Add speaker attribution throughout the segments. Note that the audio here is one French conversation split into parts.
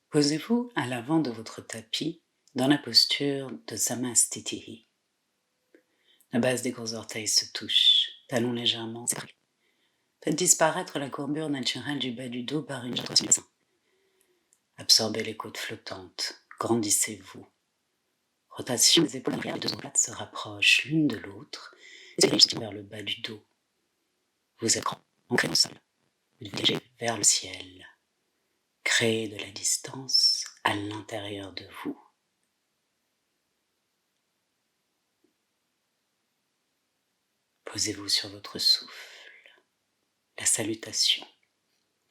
Speaker 1: Posez-vous à l'avant de votre tapis dans la posture de Samastitihi. La base des gros orteils se touche, talons légèrement séparés. Faites disparaître la courbure naturelle du bas du dos par une rotation du bassin. Absorbez les côtes flottantes, grandissez-vous. Rotation des épaules arrière, les deux omoplates se rapprochent l'une de l'autre et se vers le bas du dos. Vous êtes ancré au sol, vous dirigez vers le ciel. Créez de la distance à l'intérieur de vous. Posez-vous sur votre souffle. La salutation.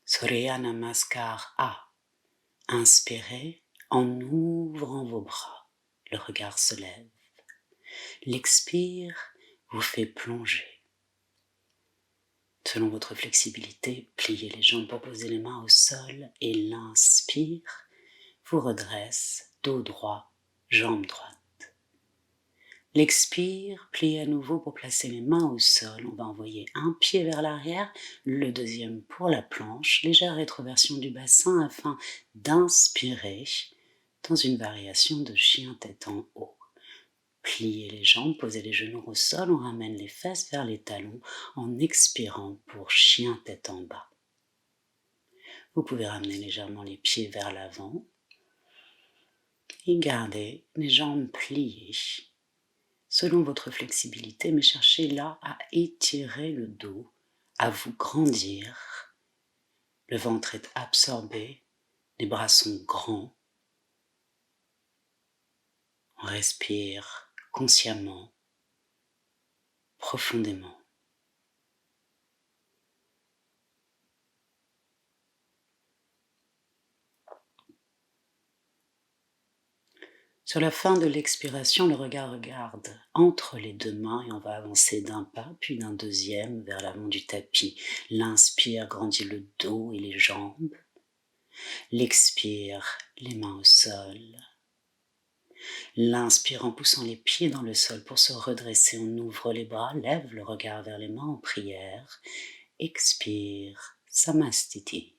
Speaker 1: Surya Namaskar A. Inspirez en ouvrant vos bras. Le regard se lève. L'expire vous fait plonger. Selon votre flexibilité, pliez les jambes pour poser les mains au sol et l'inspire vous redresse, dos droit, jambe droite. L'expire, pliez à nouveau pour placer les mains au sol. On va envoyer un pied vers l'arrière, le deuxième pour la planche. Légère rétroversion du bassin afin d'inspirer dans une variation de chien tête en haut. Pliez les jambes, posez les genoux au sol, on ramène les fesses vers les talons en expirant pour chien tête en bas. Vous pouvez ramener légèrement les pieds vers l'avant et garder les jambes pliées. Selon votre flexibilité, mais cherchez là à étirer le dos, à vous grandir. Le ventre est absorbé, les bras sont grands. On respire consciemment, profondément. Sur la fin de l'expiration, le regard regarde entre les deux mains et on va avancer d'un pas, puis d'un deuxième vers l'avant du tapis. L'inspire grandit le dos et les jambes. L'expire, les mains au sol. L'inspire en poussant les pieds dans le sol pour se redresser. On ouvre les bras, lève le regard vers les mains en prière. Expire, Samastiti.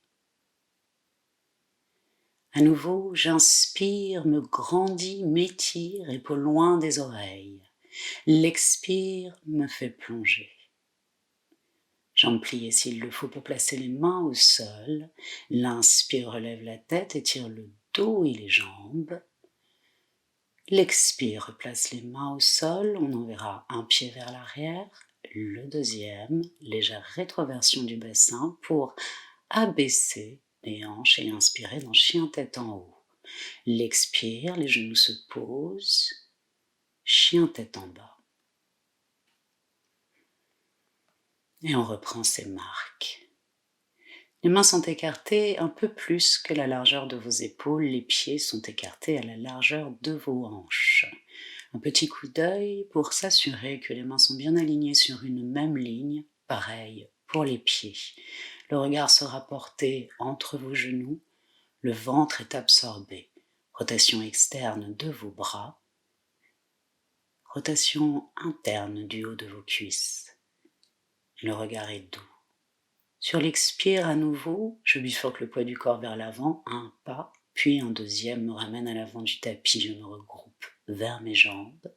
Speaker 1: À nouveau, j'inspire, me grandis, m'étire, épaules loin des oreilles. L'expire me fait plonger. Jambes pliées s'il le faut pour placer les mains au sol. L'inspire relève la tête, étire le dos et les jambes. L'expire replace les mains au sol, on enverra un pied vers l'arrière, le deuxième, légère rétroversion du bassin pour abaisser les hanches et inspirer dans chien tête en haut. L'expire, les genoux se posent, chien tête en bas. Et on reprend ses marques. Les mains sont écartées un peu plus que la largeur de vos épaules, les pieds sont écartés à la largeur de vos hanches. Un petit coup d'œil pour s'assurer que les mains sont bien alignées sur une même ligne, pareil pour les pieds. Le regard sera porté entre vos genoux, le ventre est absorbé. Rotation externe de vos bras, rotation interne du haut de vos cuisses. Le regard est doux. Sur l'expire à nouveau, je bifurque le poids du corps vers l'avant, un pas, puis un deuxième me ramène à l'avant du tapis, je me regroupe vers mes jambes.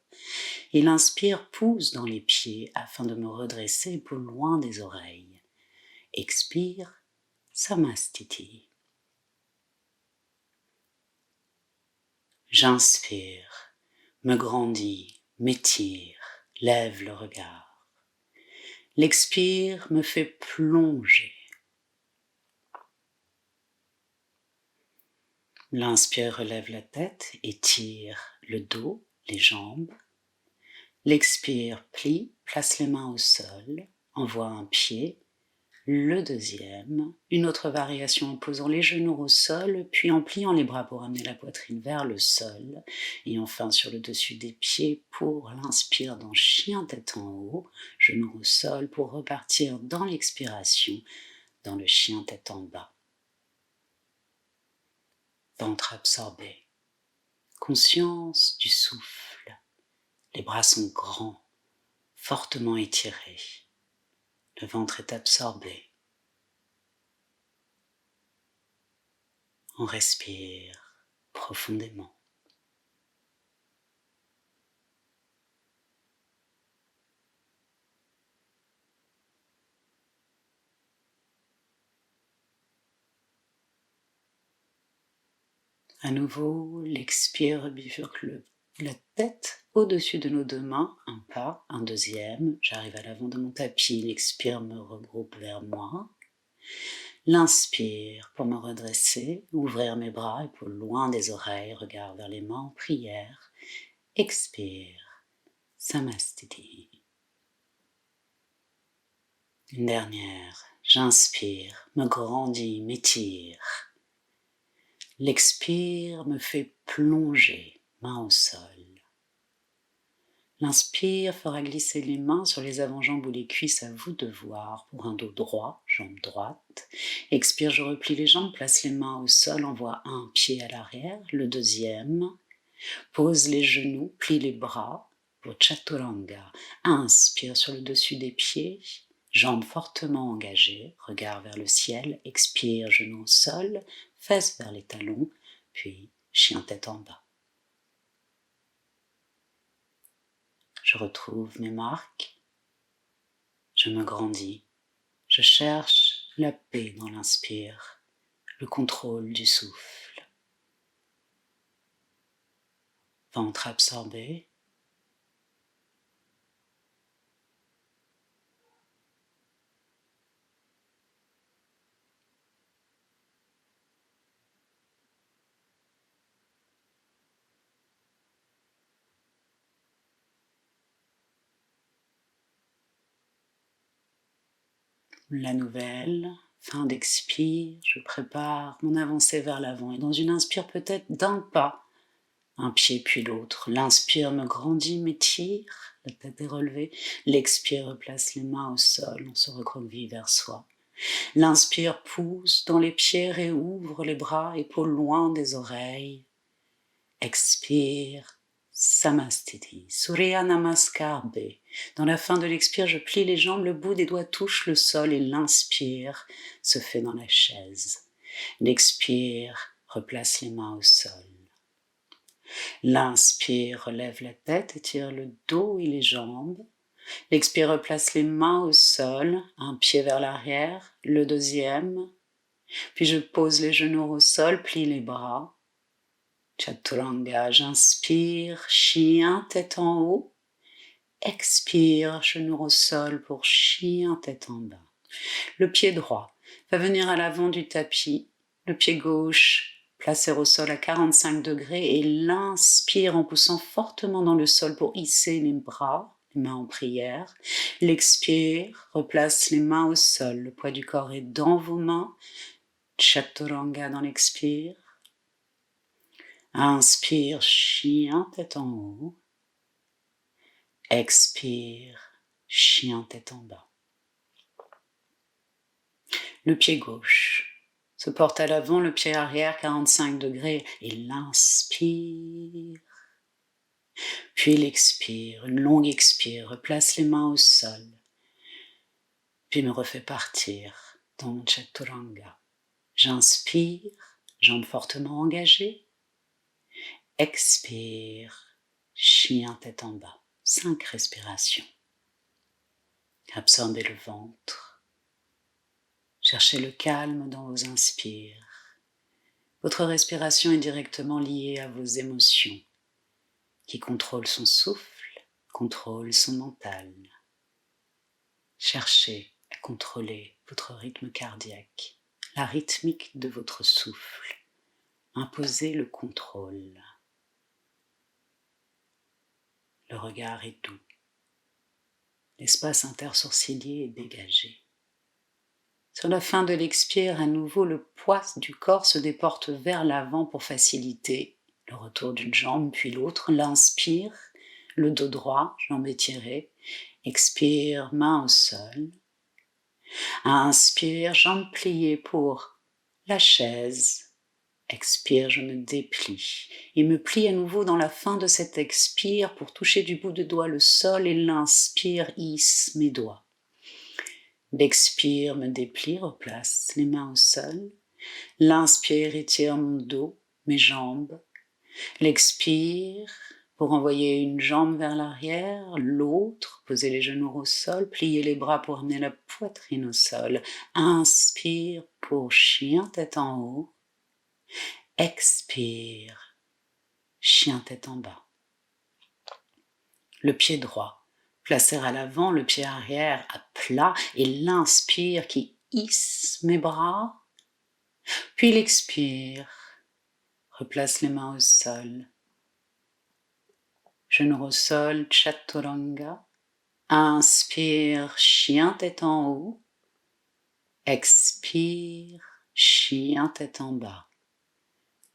Speaker 1: Et l'inspire pousse dans les pieds afin de me redresser épaules loin des oreilles. Expire, Samastiti. J'inspire, me grandis, m'étire, lève le regard. L'expire me fait plonger. L'inspire relève la tête, étire le dos, les jambes. L'expire plie, place les mains au sol, envoie un pied, le deuxième, une autre variation en posant les genoux au sol, puis en pliant les bras pour amener la poitrine vers le sol, et enfin sur le dessus des pieds pour l'inspire dans chien tête en haut, genoux au sol pour repartir dans l'expiration, dans le chien tête en bas. Ventre absorbé, conscience du souffle, les bras sont grands, fortement étirés, le ventre est absorbé. On respire profondément. À nouveau, l'expire bifurque la tête au-dessus de nos deux mains, un pas, un deuxième, j'arrive à l'avant de mon tapis, l'expire me regroupe vers moi. L'inspire pour me redresser, ouvrir mes bras, épaules loin des oreilles, regard vers les mains en prière. Expire, Samastiti. Une dernière, j'inspire, me grandis, m'étire. L'expire me fait plonger, main au sol. L'inspire fera glisser les mains sur les avant-jambes ou les cuisses, à vous de voir, pour un dos droit, jambe droite. Expire, je replie les jambes, place les mains au sol, envoie un pied à l'arrière, le deuxième. Pose les genoux, plie les bras pour Chaturanga. Inspire sur le dessus des pieds, jambes fortement engagées, regard vers le ciel. Expire, genoux au sol, fesses vers les talons, puis chien tête en bas. Je retrouve mes marques, je me grandis, je cherche la paix dans l'inspire, le contrôle du souffle. Ventre absorbé. La nouvelle, fin d'expire, je prépare mon avancée vers l'avant et dans une inspire peut-être d'un pas, un pied puis l'autre. L'inspire me grandit, m'étire, la tête est relevée. L'expire replace les mains au sol, on se recroqueville vers soi. L'inspire pousse dans les pieds, réouvre les bras, épaules loin des oreilles. Expire, Samastiti, Surya Namaskar B. Dans la fin de l'expire, je plie les jambes, le bout des doigts touche le sol et l'inspire se fait dans la chaise. L'expire replace les mains au sol. L'inspire relève la tête, étire le dos et les jambes. L'expire replace les mains au sol, un pied vers l'arrière, le deuxième. Puis je pose les genoux au sol, plie les bras. Chaturanga, j'inspire, chien, tête en haut. Expire, genou au sol pour chien, tête en bas. Le pied droit va venir à l'avant du tapis. Le pied gauche placé au sol à 45 degrés et l'inspire en poussant fortement dans le sol pour hisser les bras, les mains en prière. L'expire, replace les mains au sol. Le poids du corps est dans vos mains. Chaturanga dans l'expire. Inspire, chien, tête en haut. Expire, chien, tête en bas. Le pied gauche se porte à l'avant, le pied arrière 45 degrés et l'inspire. Puis l'expire, une longue expire, replace les mains au sol. Puis me refait partir dans mon Chaturanga. J'inspire, jambes fortement engagées. Expire, chien, tête en bas. 5 respirations. Absorbez le ventre. Cherchez le calme dans vos inspires. Votre respiration est directement liée à vos émotions. Qui contrôle son souffle, contrôle son mental. Cherchez à contrôler votre rythme cardiaque, la rythmique de votre souffle. Imposez le contrôle. Le regard est doux. L'espace intersourcilier est dégagé. Sur la fin de l'expire, à nouveau, le poids du corps se déporte vers l'avant pour faciliter le retour d'une jambe puis l'autre. L'inspire, le dos droit, jambe étirée. Expire, main au sol. Inspire, jambes pliées pour la chaise. Expire, je me déplie et me plie à nouveau dans la fin de cet expire pour toucher du bout de doigt le sol et l'inspire hisse mes doigts. L'expire me déplie, replace les mains au sol. L'inspire, étire mon dos, mes jambes. L'expire pour envoyer une jambe vers l'arrière, l'autre, posez les genoux au sol, pliez les bras pour amener la poitrine au sol. Inspire pour chien tête en haut. Expire, chien tête en bas. Le pied droit, placé à l'avant, le pied arrière à plat et l'inspire qui hisse mes bras. Puis l'expire, replace les mains au sol. Genoux au sol, chaturanga. Inspire, chien tête en haut. Expire, chien tête en bas.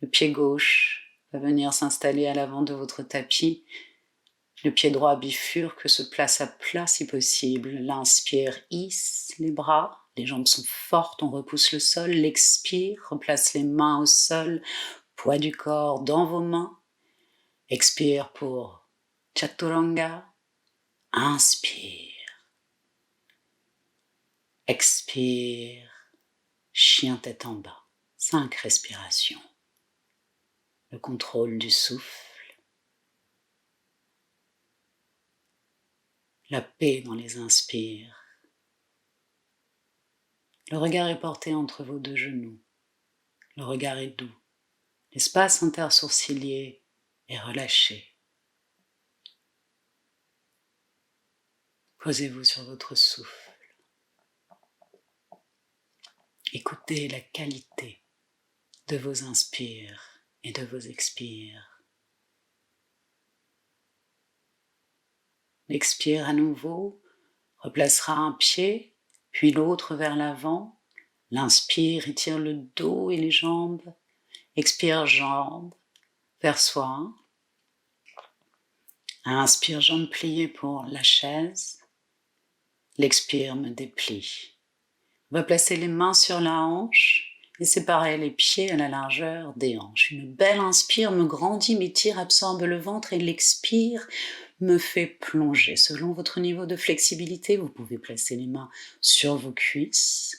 Speaker 1: Le pied gauche va venir s'installer à l'avant de votre tapis. Le pied droit bifurque, se place à plat si possible. L'inspire, hisse les bras. Les jambes sont fortes, on repousse le sol. L'expire, replace les mains au sol. Poids du corps dans vos mains. Expire pour chaturanga. Inspire. Expire. Chien tête en bas. 5 respirations. Le contrôle du souffle. La paix dans les inspires. Le regard est porté entre vos deux genoux. Le regard est doux. L'espace intersourcilier est relâché. Posez-vous sur votre souffle. Écoutez la qualité de vos inspires et de vos expires. L'expire à nouveau replacera un pied, puis l'autre vers l'avant. L'inspire étire le dos et les jambes. Expire, jambes vers soi. Inspire, jambes pliées pour la chaise. L'expire me déplie. On va placer les mains sur la hanche et séparer les pieds à la largeur des hanches. Une belle inspire me grandit, m'étire, absorbe le ventre et l'expire me fait plonger. Selon votre niveau de flexibilité, vous pouvez placer les mains sur vos cuisses.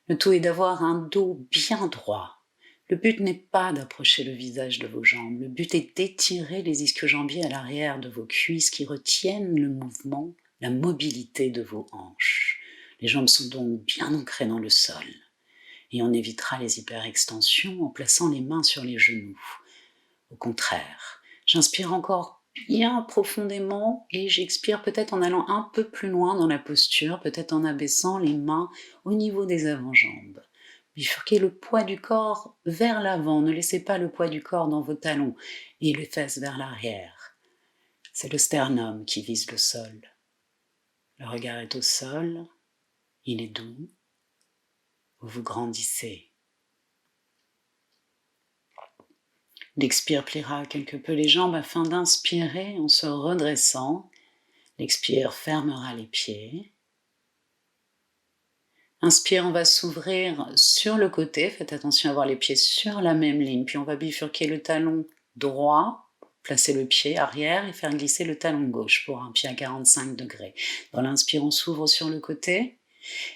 Speaker 1: Le tout est d'avoir un dos bien droit. Le but n'est pas d'approcher le visage de vos jambes. Le but est d'étirer les ischio-jambiers à l'arrière de vos cuisses qui retiennent le mouvement, la mobilité de vos hanches. Les jambes sont donc bien ancrées dans le sol. Et on évitera les hyperextensions en plaçant les mains sur les genoux. Au contraire, j'inspire encore bien profondément et j'expire peut-être en allant un peu plus loin dans la posture, peut-être en abaissant les mains au niveau des avant-jambes. Bifurquez le poids du corps vers l'avant, ne laissez pas le poids du corps dans vos talons et les fesses vers l'arrière. C'est le sternum qui vise le sol. Le regard est au sol, il est doux, vous vous grandissez. L'expire pliera quelque peu les jambes afin d'inspirer en se redressant. L'expire fermera les pieds. Inspire, on va s'ouvrir sur le côté. Faites attention à avoir les pieds sur la même ligne. Puis on va bifurquer le talon droit, placer le pied arrière et faire glisser le talon gauche pour un pied à 45 degrés. Dans l'inspire, on s'ouvre sur le côté.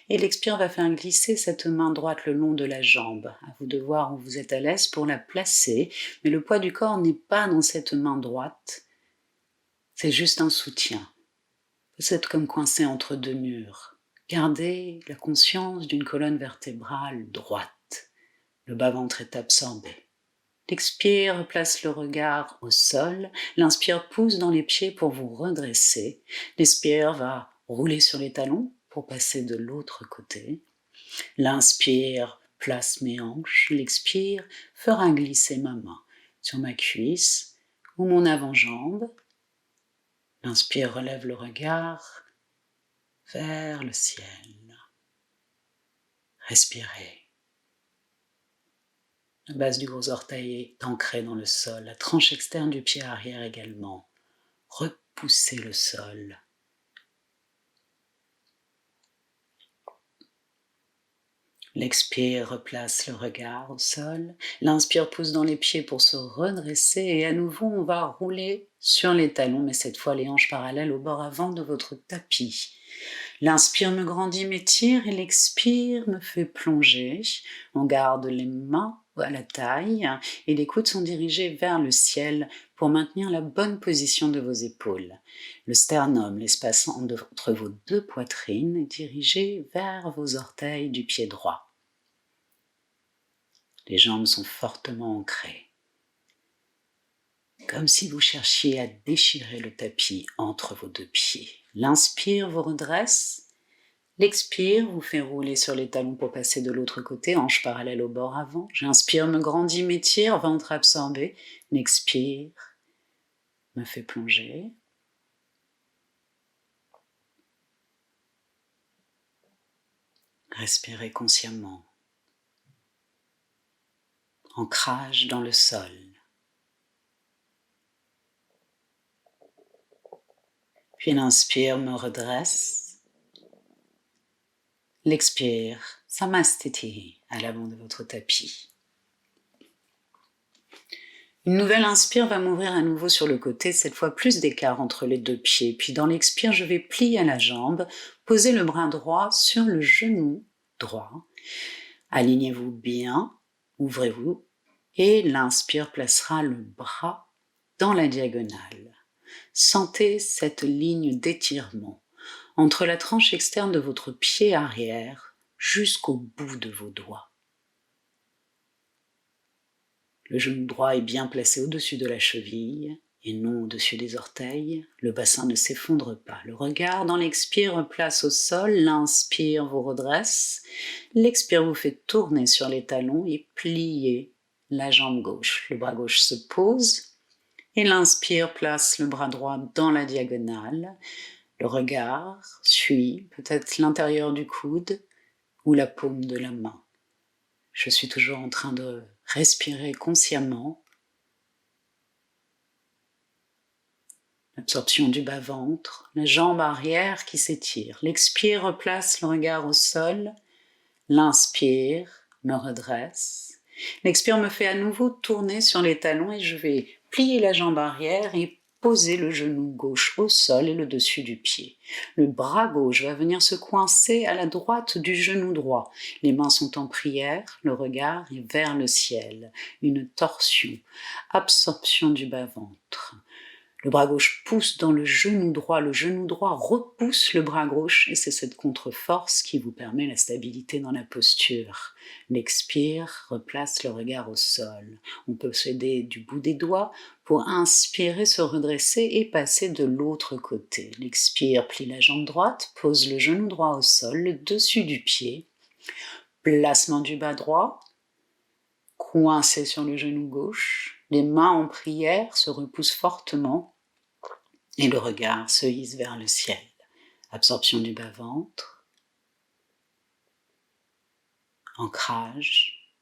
Speaker 1: Et l'expire va faire glisser cette main droite le long de la jambe. À vous de voir où vous êtes à l'aise pour la placer, mais le poids du corps n'est pas dans cette main droite. C'est juste un soutien. Vous êtes comme coincé entre deux murs. Gardez la conscience d'une colonne vertébrale droite. Le bas-ventre est absorbé. L'expire place le regard au sol. L'inspire pousse dans les pieds pour vous redresser. L'expire va rouler sur les talons pour passer de l'autre côté. L'inspire place mes hanches. L'expire fera glisser ma main sur ma cuisse ou mon avant-jambe. L'inspire relève le regard vers le ciel. Respirez. La base du gros orteil est ancrée dans le sol, la tranche externe du pied arrière également. Repoussez le sol. L'expire replace le regard au sol. L'inspire pousse dans les pieds pour se redresser et à nouveau on va rouler sur les talons, mais cette fois les hanches parallèles au bord avant de votre tapis. L'inspire me grandit, m'étire et l'expire me fait plonger. On garde les mains à la taille et les coudes sont dirigés vers le ciel pour maintenir la bonne position de vos épaules. Le sternum, l'espace entre vos deux poitrines, est dirigé vers vos orteils du pied droit. Les jambes sont fortement ancrées, comme si vous cherchiez à déchirer le tapis entre vos deux pieds. L'inspire vous redresse. L'expire vous fait rouler sur les talons pour passer de l'autre côté, hanche parallèle au bord avant. J'inspire, me grandit, m'étire, ventre absorbé. L'expire me fait plonger. Respirez consciemment. Ancrage dans le sol. Puis l'inspire me redresse. L'expire, Samastiti, à l'avant de votre tapis. Une nouvelle inspire va m'ouvrir à nouveau sur le côté, cette fois plus d'écart entre les deux pieds. Puis dans l'expire, je vais plier la jambe, poser le bras droit sur le genou droit. Alignez-vous bien, ouvrez-vous, et l'inspire placera le bras dans la diagonale. Sentez cette ligne d'étirement entre la tranche externe de votre pied arrière jusqu'au bout de vos doigts. Le genou droit est bien placé au-dessus de la cheville et non au-dessus des orteils. Le bassin ne s'effondre pas. Le regard dans l'expire replace au sol. L'inspire vous redresse. L'expire vous fait tourner sur les talons et plier la jambe gauche. Le bras gauche se pose et l'inspire place le bras droit dans la diagonale. Le regard suit peut-être l'intérieur du coude ou la paume de la main. Je suis toujours en train de respirer consciemment. L'absorption du bas-ventre, la jambe arrière qui s'étire. L'expire replace le regard au sol. L'inspire me redresse. L'expire me fait à nouveau tourner sur les talons et je vais plier la jambe arrière et poser le genou gauche au sol et le dessus du pied. Le bras gauche va venir se coincer à la droite du genou droit. Les mains sont en prière, le regard est vers le ciel. Une torsion, absorption du bas-ventre. Le bras gauche pousse dans le genou droit repousse le bras gauche et c'est cette contre-force qui vous permet la stabilité dans la posture. L'expire replace le regard au sol. On peut s'aider du bout des doigts pour inspirer, se redresser et passer de l'autre côté. L'expire plie la jambe droite, pose le genou droit au sol, le dessus du pied. Placement du bas droit, coincé sur le genou gauche. Les mains en prière se repoussent fortement et le regard se hisse vers le ciel. Absorption du bas-ventre. Ancrage.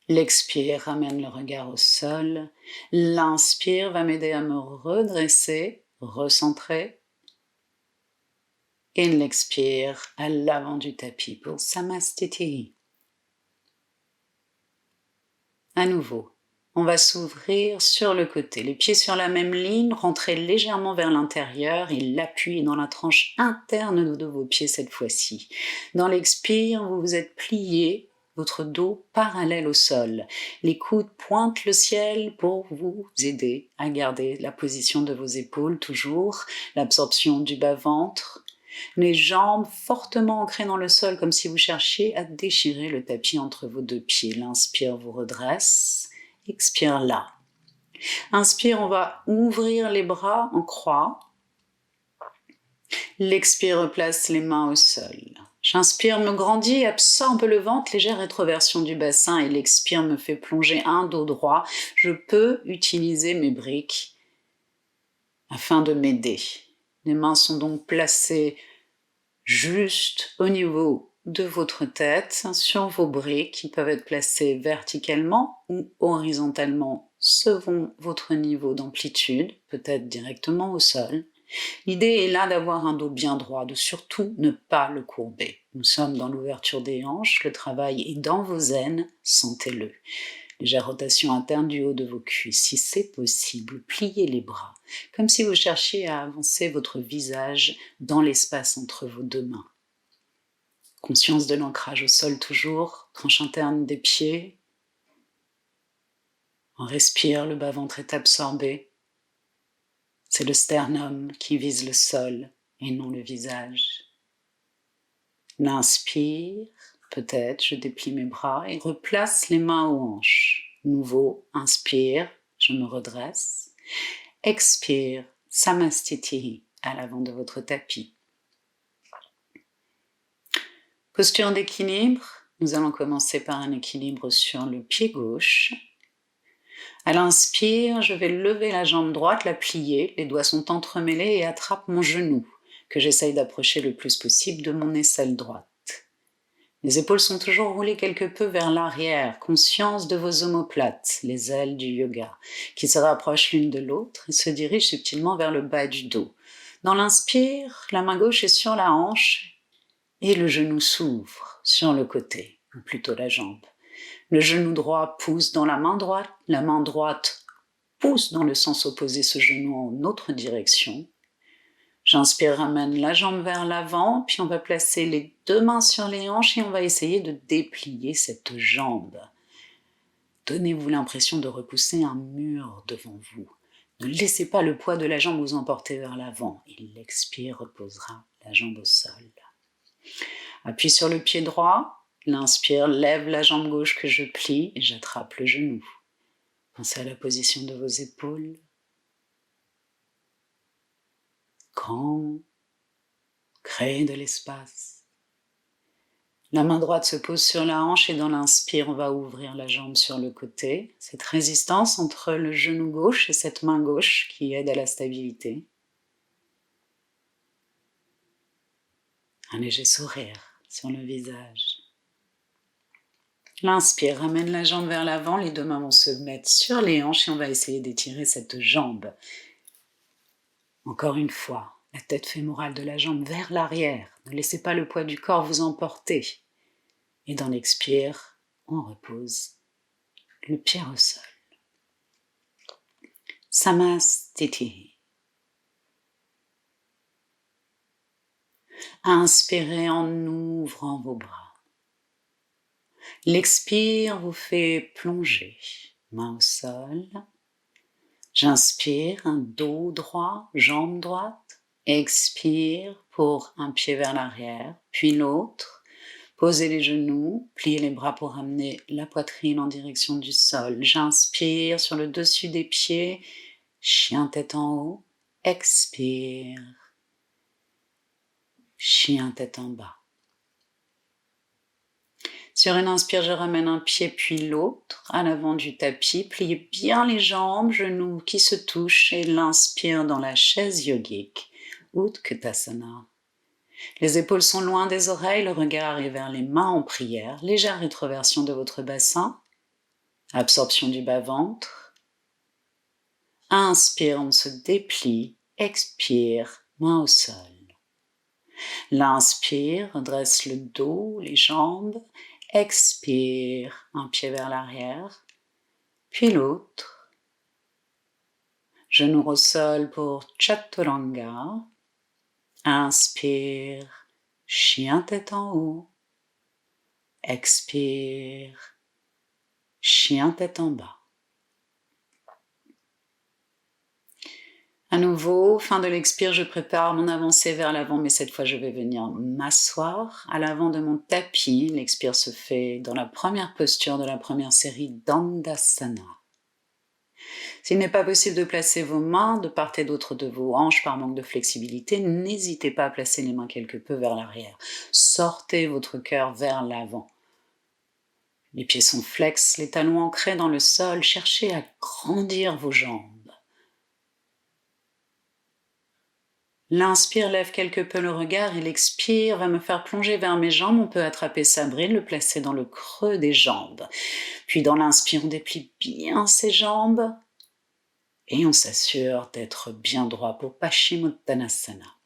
Speaker 1: L'expire ramène le regard au sol. L'inspire va m'aider à me redresser, recentrer. Et l'expire à l'avant du tapis pour Samastiti. À nouveau, on va s'ouvrir sur le côté, les pieds sur la même ligne, rentrez légèrement vers l'intérieur et l'appui est dans la tranche interne de vos pieds cette fois-ci. Dans l'expire, vous vous êtes plié, votre dos parallèle au sol. Les coudes pointent le ciel pour vous aider à garder la position de vos épaules toujours, l'absorption du bas-ventre. Les jambes fortement ancrées dans le sol comme si vous cherchiez à déchirer le tapis entre vos deux pieds. L'inspire vous redresse, expire là. Inspire, on va ouvrir les bras en croix. L'expire replace les mains au sol. J'inspire, me grandit, absorbe le ventre, légère rétroversion du bassin et l'expire me fait plonger un dos droit. Je peux utiliser mes briques afin de m'aider. Les mains sont donc placées juste au niveau de votre tête, sur vos briques qui peuvent être placées verticalement ou horizontalement selon votre niveau d'amplitude, peut-être directement au sol. L'idée est là d'avoir un dos bien droit, de surtout ne pas le courber. Nous sommes dans l'ouverture des hanches, le travail est dans vos aines, sentez-le. Légère rotation interne du haut de vos cuisses. Si c'est possible, pliez les bras, comme si vous cherchiez à avancer votre visage dans l'espace entre vos deux mains. Conscience de l'ancrage au sol toujours, tranche interne des pieds. On respire, le bas-ventre est absorbé. C'est le sternum qui vise le sol et non le visage. L'inspire, peut-être je déplie mes bras et replace les mains aux hanches. Nouveau, inspire, je me redresse. Expire, Samastiti, à l'avant de votre tapis. Posture d'équilibre, nous allons commencer par un équilibre sur le pied gauche. À l'inspire, je vais lever la jambe droite, la plier, les doigts sont entremêlés et attrape mon genou, que j'essaye d'approcher le plus possible de mon aisselle droite. Les épaules sont toujours roulées quelque peu vers l'arrière, conscience de vos omoplates, les ailes du yoga, qui se rapprochent l'une de l'autre et se dirigent subtilement vers le bas du dos. Dans l'inspire, la main gauche est sur la hanche et le genou s'ouvre sur le côté, ou plutôt la jambe. Le genou droit pousse dans la main droite pousse dans le sens opposé ce genou en autre direction. J'inspire, ramène la jambe vers l'avant, puis on va placer les deux mains sur les hanches et on va essayer de déplier cette jambe. Donnez-vous l'impression de repousser un mur devant vous. Ne laissez pas le poids de la jambe vous emporter vers l'avant. Et l'expire reposera la jambe au sol. Appuie sur le pied droit. L'inspire, lève la jambe gauche que je plie et j'attrape le genou. Pensez à la position de vos épaules. Grand, créez de l'espace. La main droite se pose sur la hanche et dans l'inspire, on va ouvrir la jambe sur le côté. Cette résistance entre le genou gauche et cette main gauche qui aide à la stabilité. Un léger sourire sur le visage. L'inspire, ramène la jambe vers l'avant, les deux mains vont se mettre sur les hanches et on va essayer d'étirer cette jambe. Encore une fois, la tête fémorale de la jambe vers l'arrière. Ne laissez pas le poids du corps vous emporter. Et dans l'expire, on repose le pied au sol. Samastiti. Inspirez en ouvrant vos bras. L'expire vous fait plonger, main au sol. J'inspire, un dos droit, jambe droite. Expire pour un pied vers l'arrière, puis l'autre. Posez les genoux, pliez les bras pour amener la poitrine en direction du sol. J'inspire sur le dessus des pieds, chien tête en haut. Expire, chien tête en bas. Sur une inspire, je ramène un pied puis l'autre à l'avant du tapis. Pliez bien les jambes, genoux qui se touchent et l'inspire dans la chaise yogique, Utkatasana. Les épaules sont loin des oreilles, le regard est vers les mains en prière. Légère rétroversion de votre bassin. Absorption du bas-ventre. Inspire, on se déplie. Expire, main au sol. L'inspire, redresse le dos, les jambes. Expire, un pied vers l'arrière, puis l'autre. Genou au sol pour Chaturanga. Inspire, chien tête en haut. Expire, chien tête en bas. À nouveau, fin de l'expire, je prépare mon avancée vers l'avant, mais cette fois je vais venir m'asseoir à l'avant de mon tapis. L'expire se fait dans la première posture de la première série Dandasana. S'il n'est pas possible de placer vos mains de part et d'autre de vos hanches par manque de flexibilité, n'hésitez pas à placer les mains quelque peu vers l'arrière. Sortez votre cœur vers l'avant. Les pieds sont flex, les talons ancrés dans le sol. Cherchez à grandir vos jambes. L'inspire lève quelque peu le regard et l'expire va me faire plonger vers mes jambes. On peut attraper sa bride, le placer dans le creux des jambes. Puis dans l'inspire, on déplie bien ses jambes et on s'assure d'être bien droit pour Paschimottanasana.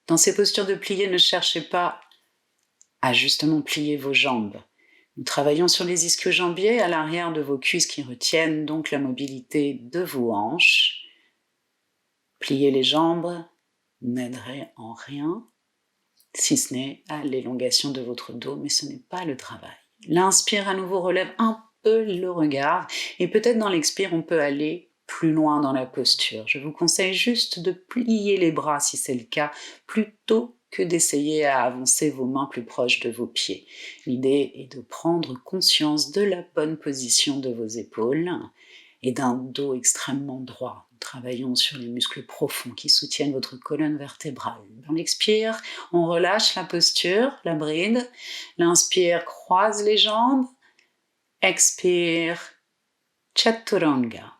Speaker 1: Dans ces postures de plier, ne cherchez pas à justement plier vos jambes. Nous travaillons sur les ischio-jambiers à l'arrière de vos cuisses qui retiennent donc la mobilité de vos hanches. Plier les jambes n'aiderait en rien, si ce n'est à l'élongation de votre dos, mais ce n'est pas le travail. L'inspire à nouveau relève un peu le regard et peut-être dans l'expire on peut aller plus loin dans la posture. Je vous conseille juste de plier les bras si c'est le cas, plutôt que d'essayer à avancer vos mains plus proches de vos pieds. L'idée est de prendre conscience de la bonne position de vos épaules et d'un dos extrêmement droit. Nous travaillons sur les muscles profonds qui soutiennent votre colonne vertébrale. Dans l'expire, on relâche la posture, la bride. L'inspire, croise les jambes. Expire, chaturanga.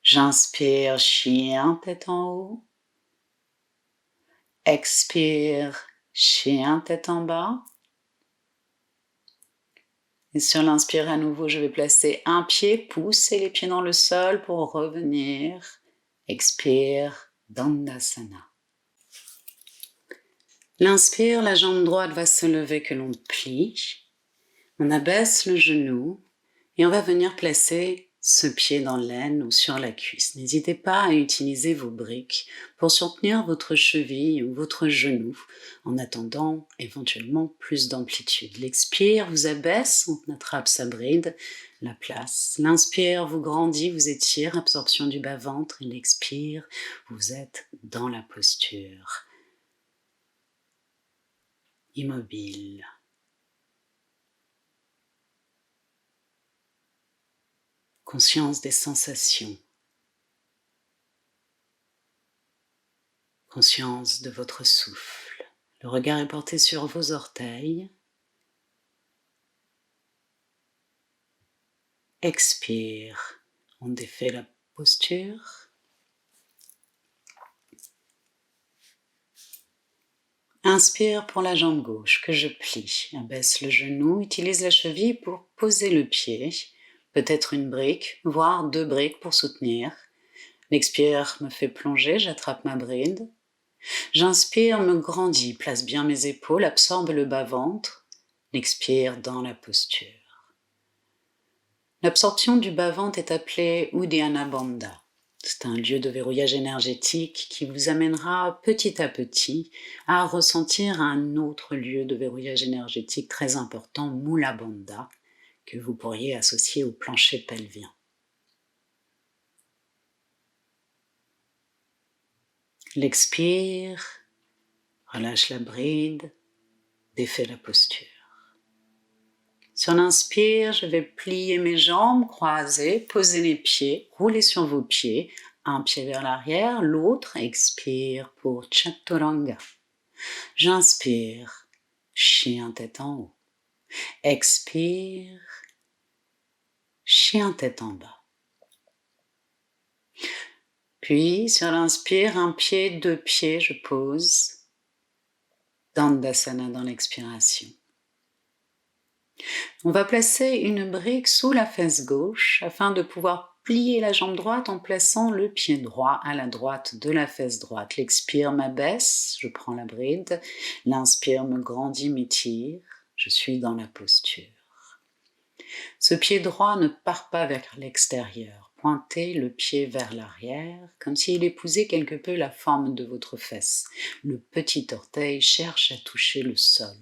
Speaker 1: J'inspire, chien tête en haut. Expire, chien tête en bas. Et sur l'inspire à nouveau, je vais placer un pied, pousser les pieds dans le sol pour revenir. Expire, Dandasana. L'inspire, la jambe droite va se lever que l'on plie. On abaisse le genou et on va venir placer ce pied dans l'aine ou sur la cuisse. N'hésitez pas à utiliser vos briques pour soutenir votre cheville ou votre genou en attendant éventuellement plus d'amplitude. L'expire vous abaisse, on attrape sa bride, la place. L'inspire vous grandit, vous étire, absorption du bas-ventre. Et l'expire, vous êtes dans la posture. Immobile. Conscience des sensations. Conscience de votre souffle. Le regard est porté sur vos orteils. Expire. On défait la posture. Inspire pour la jambe gauche que je plie. Abaisse le genou, utilise la cheville pour poser le pied. Peut-être une brique, voire 2 briques pour soutenir. L'expire me fait plonger, j'attrape ma bride. J'inspire, me grandis, place bien mes épaules, absorbe le bas-ventre. L'expire dans la posture. L'absorption du bas-ventre est appelée Uddiyana Bandha. C'est un lieu de verrouillage énergétique qui vous amènera petit à petit à ressentir un autre lieu de verrouillage énergétique très important, Mula Bandha, que vous pourriez associer au plancher pelvien. L'expire, relâche la bride, défait la posture. Sur l'inspire, je vais plier mes jambes, croiser, poser les pieds, rouler sur vos pieds, un pied vers l'arrière, l'autre, expire pour Chaturanga. J'inspire, chien tête en haut. Expire, chien tête en bas. Puis, sur l'inspire, un pied, 2 pieds, je pose. Dandasana dans l'expiration. On va placer une brique sous la fesse gauche afin de pouvoir plier la jambe droite en plaçant le pied droit à la droite de la fesse droite. L'expire m'abaisse, je prends la bride. L'inspire me grandit, m'étire. Je suis dans la posture. Ce pied droit ne part pas vers l'extérieur. Pointez le pied vers l'arrière, comme s'il épousait quelque peu la forme de votre fesse. Le petit orteil cherche à toucher le sol.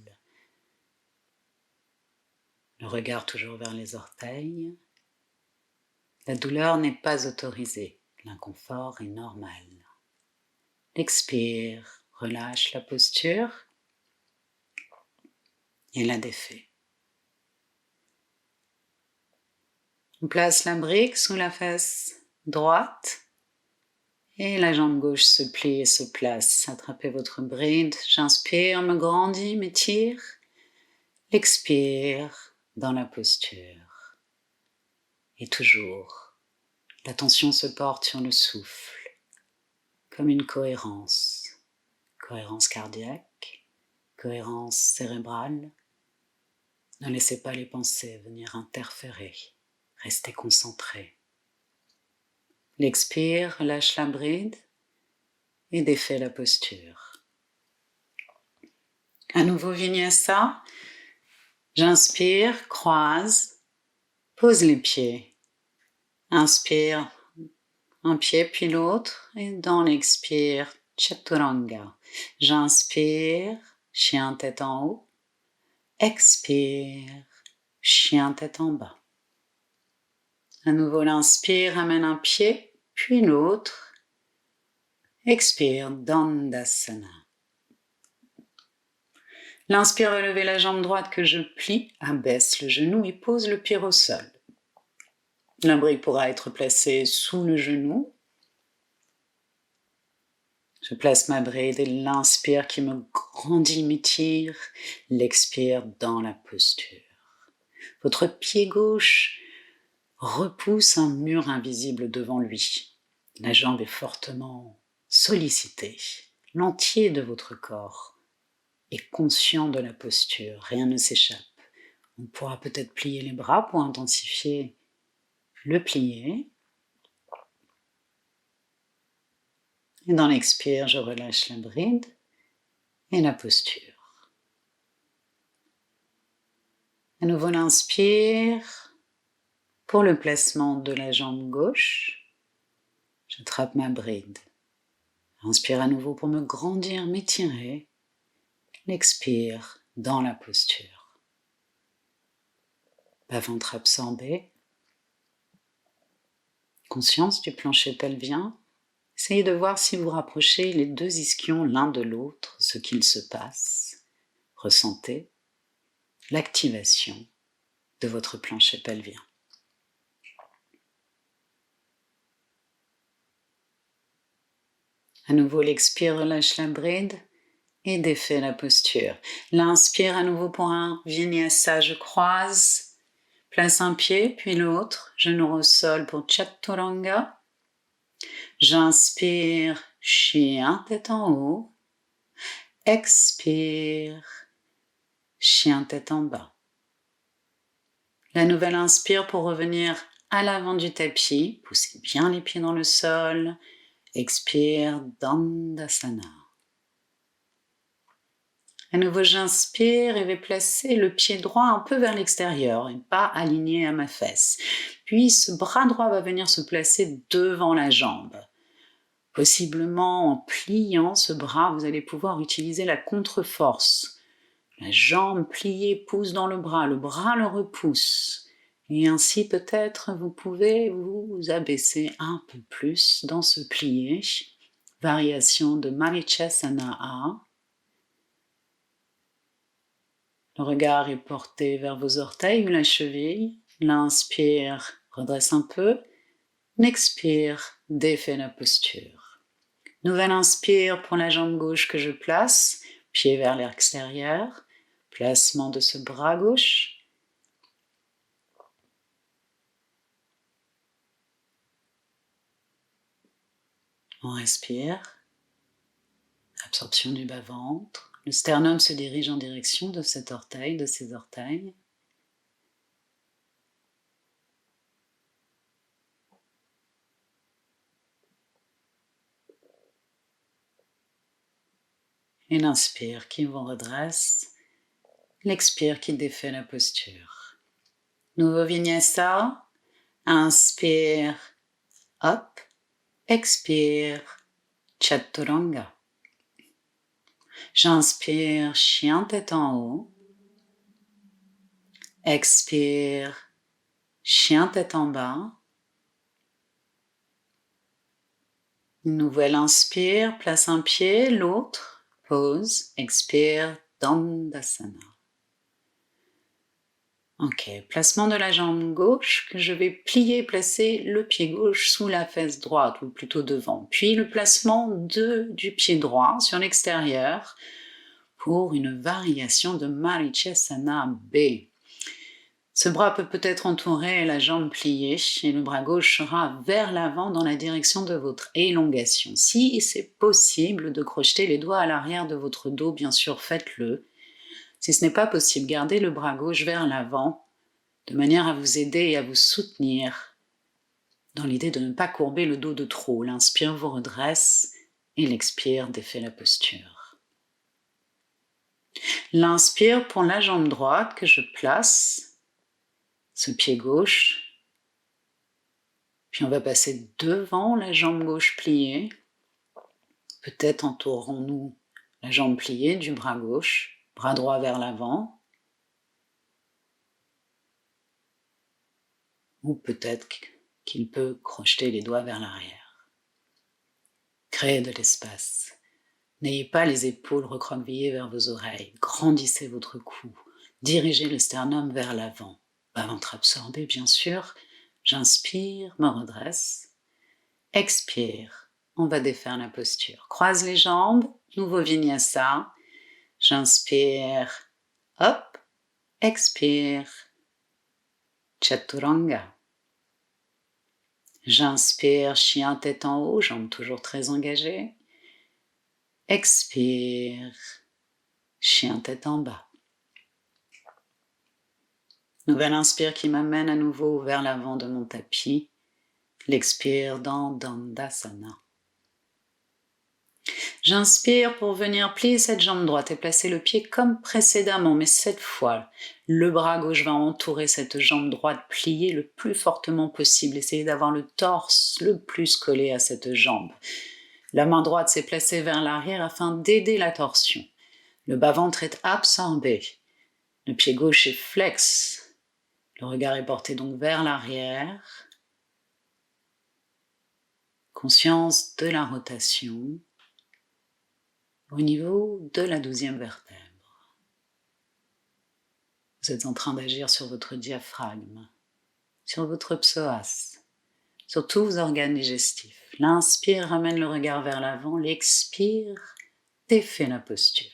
Speaker 1: Le regard toujours vers les orteils. La douleur n'est pas autorisée. L'inconfort est normal. Expire, relâche la posture et la défait. On place la brique sous la fesse droite et la jambe gauche se plie et se place. Attrapez votre bride. J'inspire, me grandis, m'étire. L'expire dans la posture. Et toujours, l'attention se porte sur le souffle, comme une cohérence. Cohérence cardiaque, cohérence cérébrale. Ne laissez pas les pensées venir interférer. Restez concentré. L'expire, relâche la bride et défait la posture. À nouveau vinyasa. J'inspire, croise, pose les pieds. Inspire, un pied puis l'autre, et dans l'expire, Chaturanga. J'inspire, chien tête en haut. Expire, chien tête en bas. À nouveau l'inspire, amène un pied, puis l'autre. Expire, Dandasana. L'inspire, relevez la jambe droite que je plie, abaisse le genou et pose le pied au sol. La brique pourra être placée sous le genou. Je place ma bride et l'inspire qui me grandit, m'étire. L'expire dans la posture. Votre pied gauche repousse un mur invisible devant lui. La jambe est fortement sollicitée. L'entier de votre corps est conscient de la posture, rien ne s'échappe. On pourra peut-être plier les bras pour intensifier le plié. Et dans l'expire, je relâche la bride et la posture. À nouveau l'inspire. Pour le placement de la jambe gauche, j'attrape ma bride. Inspire à nouveau pour me grandir, m'étirer. L'expire dans la posture. Bas-ventre absorbé. Conscience du plancher pelvien. Essayez de voir si vous rapprochez les deux ischions l'un de l'autre, ce qu'il se passe. Ressentez l'activation de votre plancher pelvien. À nouveau, l'expire, relâche la bride et défait la posture. L'inspire à nouveau pour un vinyasa, je croise, place un pied puis l'autre, genou au sol pour Chaturanga. J'inspire, chien tête en haut. Expire, chien tête en bas. La nouvelle inspire pour revenir à l'avant du tapis, poussez bien les pieds dans le sol. Expire, Dandasana. À nouveau, j'inspire et vais placer le pied droit un peu vers l'extérieur et pas aligné à ma fesse. Puis ce bras droit va venir se placer devant la jambe. Possiblement en pliant ce bras, vous allez pouvoir utiliser la contre-force. La jambe pliée pousse dans le bras le repousse. Et ainsi peut-être vous pouvez vous abaisser un peu plus dans ce plié. Variation de Marichasana. Le regard est porté vers vos orteils ou la cheville. L'inspire, redresse un peu. L'expire, défait la posture. Nouvelle inspire pour la jambe gauche que je place, pied vers l'extérieur. Placement de ce bras gauche. On respire. Absorption du bas-ventre. Le sternum se dirige en direction de cet orteil, de ces orteils. Et l'inspire qui vous redresse. L'expire qui défait la posture. Nouveau vinyasa. Inspire, hop. Expire, Chaturanga. J'inspire, chien tête en haut. Expire, chien tête en bas. Nouvelle inspire, place un pied, l'autre. Pause, expire, Dandasana. Ok, placement de la jambe gauche que je vais plier, placer le pied gauche sous la fesse droite, ou plutôt devant. Puis le placement du pied droit sur l'extérieur pour une variation de Marichasana B. Ce bras peut-être entourer la jambe pliée et le bras gauche sera vers l'avant dans la direction de votre élongation. Si c'est possible de crocheter les doigts à l'arrière de votre dos, bien sûr, faites-le. Si ce n'est pas possible, gardez le bras gauche vers l'avant de manière à vous aider et à vous soutenir dans l'idée de ne pas courber le dos de trop. L'inspire vous redresse et l'expire défait la posture. L'inspire pour la jambe droite que je place, ce pied gauche. Puis on va passer devant la jambe gauche pliée. Peut-être entourons-nous la jambe pliée du bras gauche, bras droit vers l'avant. Ou peut-être qu'il peut crocheter les doigts vers l'arrière. Créez de l'espace. N'ayez pas les épaules recroquevillées vers vos oreilles. Grandissez votre cou. Dirigez le sternum vers l'avant. Bas ventre absorbé, bien sûr. J'inspire, me redresse. Expire. On va défaire la posture. Croise les jambes. Nouveau vinyasa. J'inspire. Hop. Expire. Chaturanga. J'inspire, chien tête en haut, jambes toujours très engagées. Expire, chien tête en bas. Nouvelle inspire qui m'amène à nouveau vers l'avant de mon tapis. L'expire dans Dandasana. J'inspire pour venir plier cette jambe droite et placer le pied comme précédemment, mais cette fois, le bras gauche va entourer cette jambe droite pliée le plus fortement possible. Essayez d'avoir le torse le plus collé à cette jambe. La main droite s'est placée vers l'arrière afin d'aider la torsion. Le bas-ventre est absorbé. Le pied gauche est flex. Le regard est porté donc vers l'arrière. Conscience de la rotation au niveau de la 12e vertèbre. Vous êtes en train d'agir sur votre diaphragme, sur votre psoas, sur tous vos organes digestifs. L'inspire ramène le regard vers l'avant, l'expire défait la posture.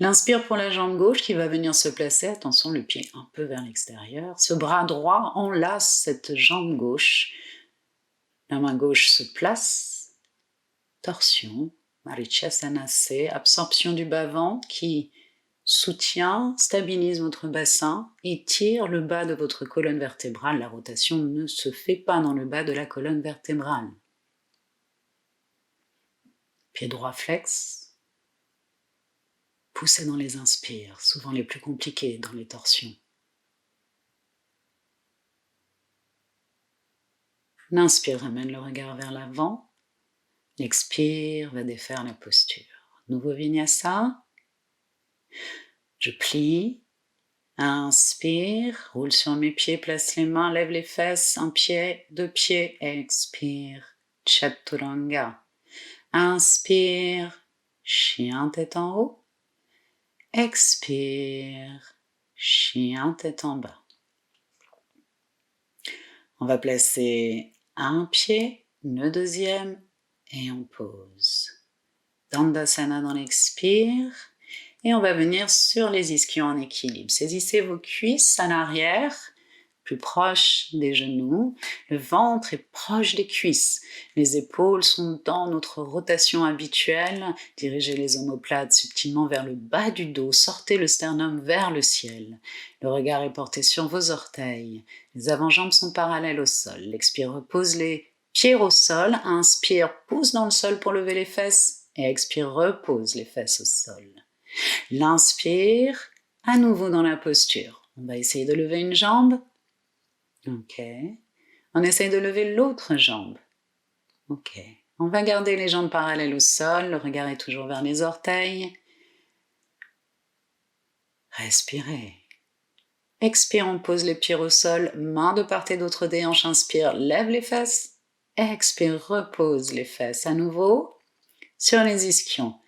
Speaker 1: L'inspire pour la jambe gauche qui va venir se placer, attention le pied un peu vers l'extérieur, ce bras droit enlace cette jambe gauche, la main gauche se place, torsion, Marichasanase, absorption du bas-ventre qui soutient, stabilise votre bassin et tire le bas de votre colonne vertébrale. La rotation ne se fait pas dans le bas de la colonne vertébrale. Pied droit flex. Poussez dans les inspires, souvent les plus compliqués dans les torsions. L'inspire ramène le regard vers l'avant. L'expire va défaire la posture. Nouveau vinyasa. Je plie. Inspire. Roule sur mes pieds, place les mains, lève les fesses. Un pied, deux pieds. Expire. Chaturanga. Inspire. Chien tête en haut. Expire. Chien tête en bas. On va placer un pied, le deuxième, et on pose. Dandasana dans l'expire. Et on va venir sur les ischions en équilibre. Saisissez vos cuisses à l'arrière, plus proche des genoux. Le ventre est proche des cuisses. Les épaules sont dans notre rotation habituelle. Dirigez les omoplates subtilement vers le bas du dos. Sortez le sternum vers le ciel. Le regard est porté sur vos orteils. Les avant-jambes sont parallèles au sol. L'expire repose les pieds au sol. Inspire, pousse dans le sol pour lever les fesses. Et expire, repose les fesses au sol. L'inspire, à nouveau dans la posture. On va essayer de lever une jambe. Ok. On essaye de lever l'autre jambe. Ok. On va garder les jambes parallèles au sol. Le regard est toujours vers les orteils. Respirez. Expire, on pose les pieds au sol. Main de part et d'autre des hanches. Inspire, lève les fesses. Expire, repose les fesses. À nouveau, sur les ischions.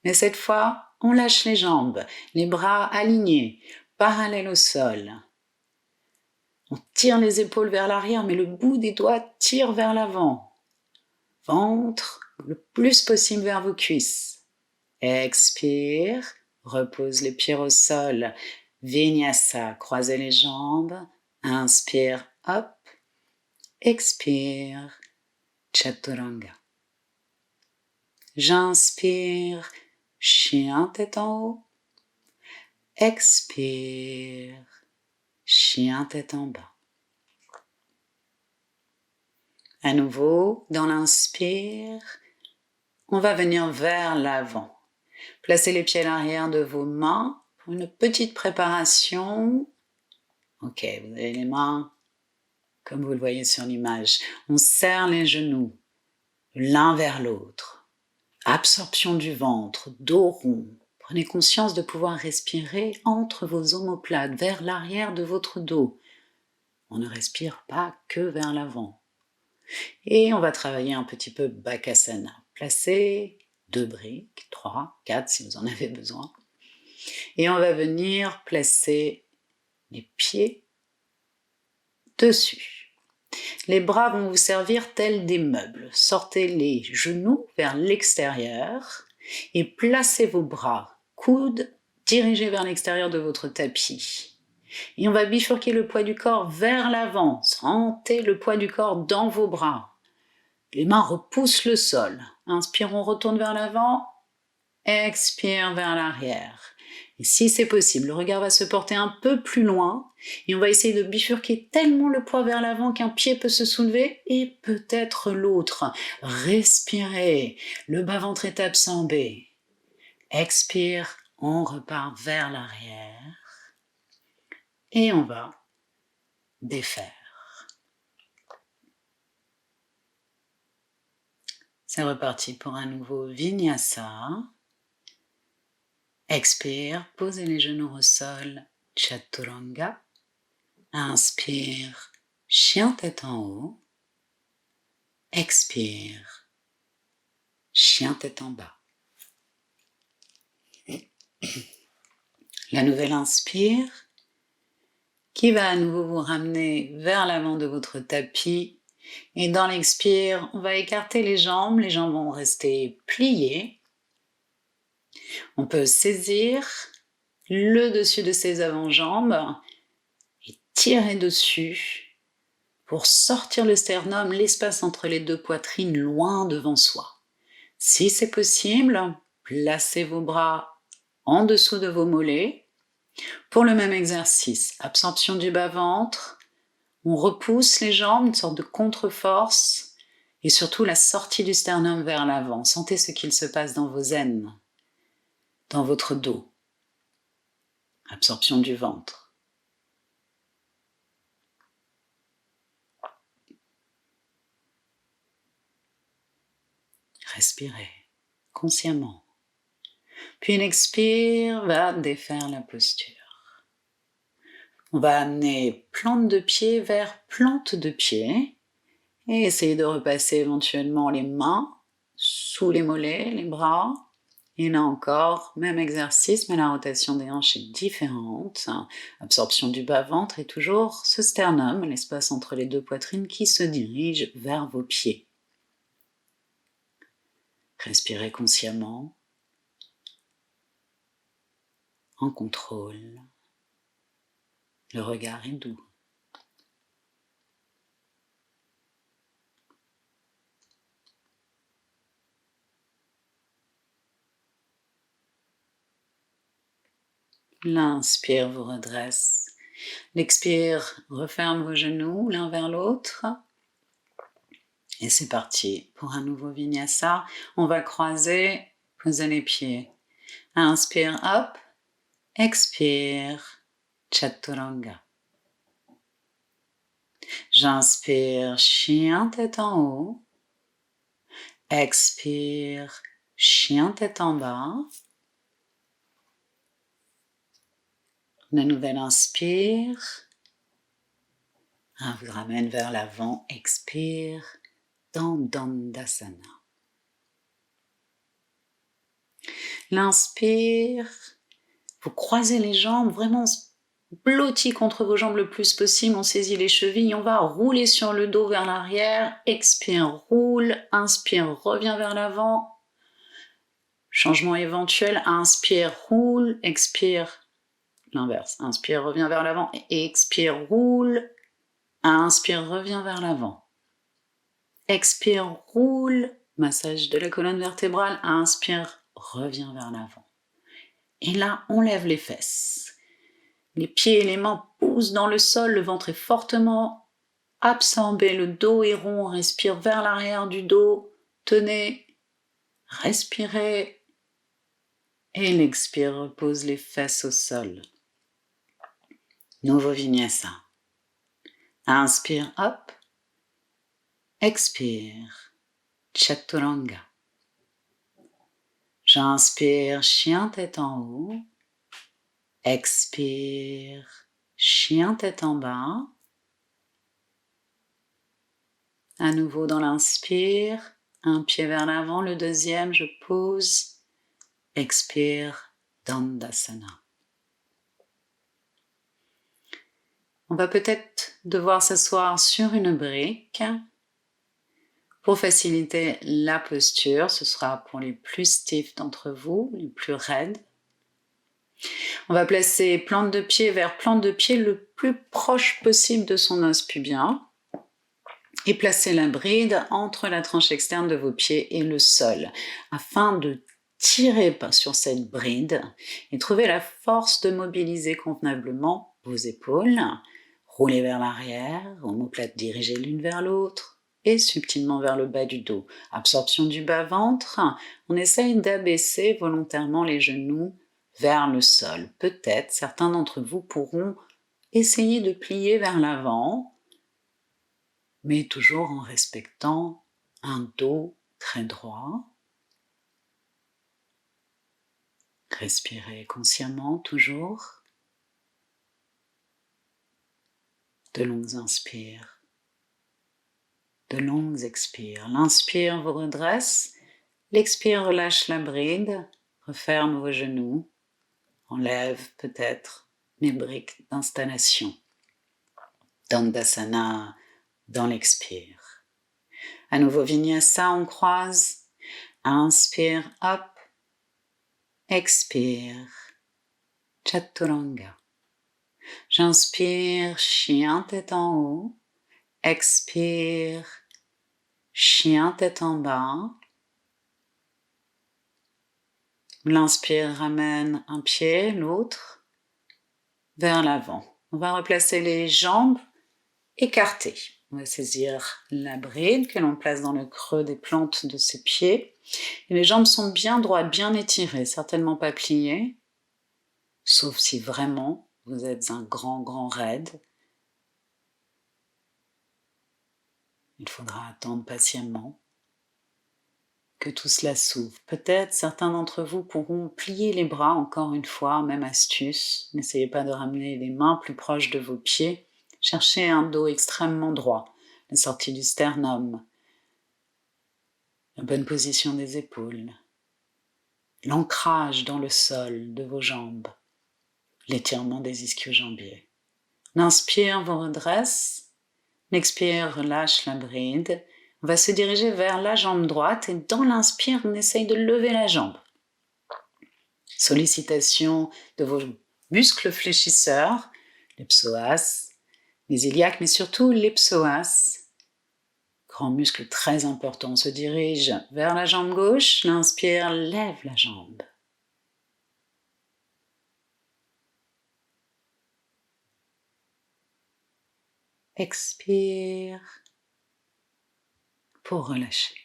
Speaker 1: Mais cette fois, on lâche les jambes, les bras alignés, parallèles au sol. On tire les épaules vers l'arrière, mais le bout des doigts tire vers l'avant. Ventre le plus possible vers vos cuisses. Expire, repose les pieds au sol. Vinyasa, croisez les jambes. Inspire, hop. Expire, Chaturanga. J'inspire, chien tête en haut. Expire, chien tête en bas. À nouveau, dans l'inspire, on va venir vers l'avant. Placez les pieds à l'arrière de vos mains pour une petite préparation. Ok, vous avez les mains comme vous le voyez sur l'image. On serre les genoux l'un vers l'autre. Absorption du ventre, dos rond. Prenez conscience de pouvoir respirer entre vos omoplates, vers l'arrière de votre dos. On ne respire pas que vers l'avant. Et on va travailler un petit peu Bakasana. Placez 2 briques, 3, 4 si vous en avez besoin. Et on va venir placer les pieds dessus. Les bras vont vous servir tels des meubles. Sortez les genoux vers l'extérieur et placez vos bras, coudes dirigés vers l'extérieur de votre tapis. Et on va bifurquer le poids du corps vers l'avant. Sentez le poids du corps dans vos bras. Les mains repoussent le sol. Inspire, on retourne vers l'avant. Expire vers l'arrière. Et si c'est possible, le regard va se porter un peu plus loin et on va essayer de bifurquer tellement le poids vers l'avant qu'un pied peut se soulever et peut-être l'autre. Respirez, le bas-ventre est absorbé. Expire, on repart vers l'arrière et on va défaire. C'est reparti pour un nouveau Vinyasa. Expire, posez les genoux au sol, Chaturanga. Inspire, chien tête en haut. Expire, chien tête en bas. La nouvelle inspire, qui va à nouveau vous ramener vers l'avant de votre tapis. Et dans l'expire, on va écarter les jambes vont rester pliées. On peut saisir le dessus de ses avant-jambes et tirer dessus pour sortir le sternum, l'espace entre les deux poitrines loin devant soi. Si c'est possible, placez vos bras en dessous de vos mollets. Pour le même exercice, absorption du bas-ventre, on repousse les jambes, une sorte de contre-force, et surtout la sortie du sternum vers l'avant. Sentez ce qu'il se passe dans vos aines, dans votre dos. Absorption du ventre. Respirez consciemment. Puis l'expire va défaire la posture. On va amener plante de pied vers plante de pied et essayer de repasser éventuellement les mains sous les mollets, les bras. Et là encore, même exercice, mais la rotation des hanches est différente. Absorption du bas-ventre et toujours ce sternum, l'espace entre les deux poitrines qui se dirige vers vos pieds. Respirez consciemment, en contrôle. Le regard est doux. L'inspire vous redresse. L'expire referme vos genoux l'un vers l'autre. Et c'est parti pour un nouveau Vinyasa. On va croiser, poser les pieds. Inspire, hop. Expire, Chaturanga. J'inspire, chien tête en haut. Expire, chien tête en bas. La nouvelle inspire. Vous ramène vers l'avant. Expire, Dandasana. L'inspire. Vous croisez les jambes, vraiment blottis contre vos jambes le plus possible. On saisit les chevilles, on va rouler sur le dos vers l'arrière. Expire, roule. Inspire, reviens vers l'avant. Changement éventuel. Inspire, roule. Expire, l'inverse. Inspire, reviens vers l'avant. Expire, roule. Inspire, reviens vers l'avant. Expire, roule. Massage de la colonne vertébrale. Inspire, reviens vers l'avant. Et là, on lève les fesses. Les pieds et les mains poussent dans le sol, le ventre est fortement absorbé, le dos est rond, on respire vers l'arrière du dos. Tenez, respirez. Et l'expire repose les fesses au sol. Nouveau vinyasa. Inspire, hop. Expire, chaturanga. J'inspire, chien tête en haut. Expire, chien tête en bas. À nouveau dans l'inspire, un pied vers l'avant, le deuxième, je pose. Expire, Dandasana. On va peut-être devoir s'asseoir sur une brique. Pour faciliter la posture, ce sera pour les plus stiffs d'entre vous, les plus raides. On va placer plante de pied vers plante de pied le plus proche possible de son os pubien et placer la bride entre la tranche externe de vos pieds et le sol afin de tirer sur cette bride et trouver la force de mobiliser convenablement vos épaules. Roulez vers l'arrière, omoplate dirigée l'une vers l'autre et subtilement vers le bas du dos. Absorption du bas-ventre, on essaye d'abaisser volontairement les genoux vers le sol. Peut-être certains d'entre vous pourront essayer de plier vers l'avant, mais toujours en respectant un dos très droit. Respirez consciemment toujours. De longues inspires. De longues expires. L'inspire vous redresse, l'expire relâche la bride, referme vos genoux, enlève peut-être mes briques d'installation. Dandasana dans l'expire. À nouveau vinyasa, on croise. Inspire, hop. Expire, chaturanga. J'inspire, chien tête en haut. Expire, chien tête en bas. L'inspire ramène un pied, l'autre, vers l'avant. On va replacer les jambes écartées. On va saisir la bride que l'on place dans le creux des plantes de ses pieds. Et les jambes sont bien droites, bien étirées, certainement pas pliées, sauf si vraiment vous êtes un grand raide. Il faudra attendre patiemment que tout cela s'ouvre. Peut-être certains d'entre vous pourront plier les bras, encore une fois, même astuce. N'essayez pas de ramener les mains plus proches de vos pieds. Cherchez un dos extrêmement droit, la sortie du sternum, la bonne position des épaules, l'ancrage dans le sol de vos jambes, l'étirement des ischio-jambiers. L'inspire vous redresse, l'expire relâche la bride. On va se diriger vers la jambe droite et dans l'inspire, on essaye de lever la jambe. Sollicitation de vos muscles fléchisseurs, les psoas, les iliaques, mais surtout les psoas. Grand muscle très important. On se dirige vers la jambe gauche. L'inspire, lève la jambe. Expire pour relâcher.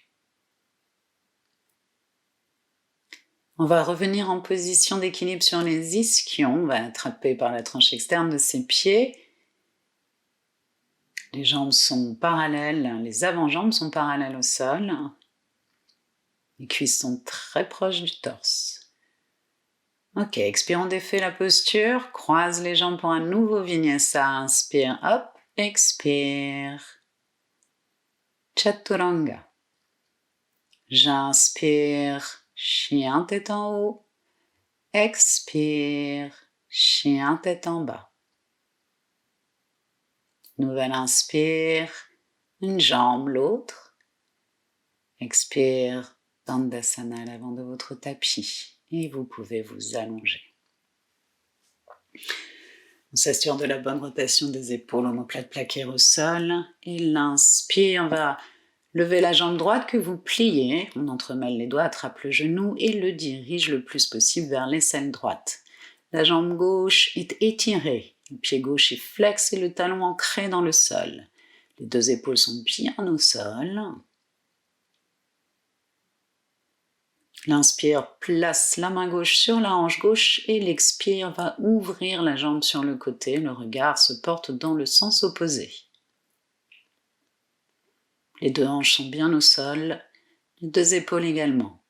Speaker 1: On va revenir en position d'équilibre sur les ischions. On va attraper par la tranche externe de ses pieds. Les jambes sont parallèles, les avant-jambes sont parallèles au sol. Les cuisses sont très proches du torse. Ok, expire, on défait la posture. Croise les jambes pour un nouveau vinyasa. Inspire, hop, expire. Chaturanga. J'inspire, chien tête en haut. Expire, chien tête en bas. Nouvelle inspire, une jambe, l'autre. Expire, Dandasana à l'avant de votre tapis. Et vous pouvez vous allonger. On s'assure de la bonne rotation des épaules, omoplate plaquée au sol. Et l'inspire, on va lever la jambe droite que vous pliez. On entremêle les doigts, attrape le genou et le dirige le plus possible vers l'aisselle droite. La jambe gauche est étirée. Le pied gauche est flex et le talon ancré dans le sol. Les deux épaules sont bien au sol. L'inspire place la main gauche sur la hanche gauche et l'expire va ouvrir la jambe sur le côté. Le regard se porte dans le sens opposé. Les deux hanches sont bien au sol, les deux épaules également.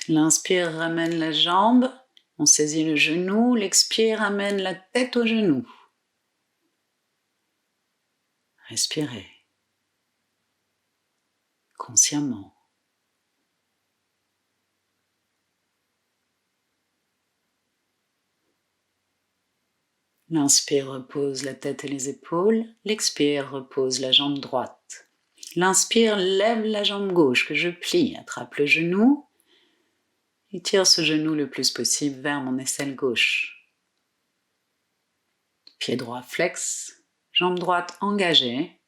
Speaker 1: L'inspire ramène la jambe, on saisit le genou, l'expire amène la tête au genou. Respirez consciemment. L'inspire repose la tête et les épaules, l'expire repose la jambe droite. L'inspire lève la jambe gauche que je plie, attrape le genou et tire ce genou le plus possible vers mon aisselle gauche. Pied droit flex, jambe droite engagée,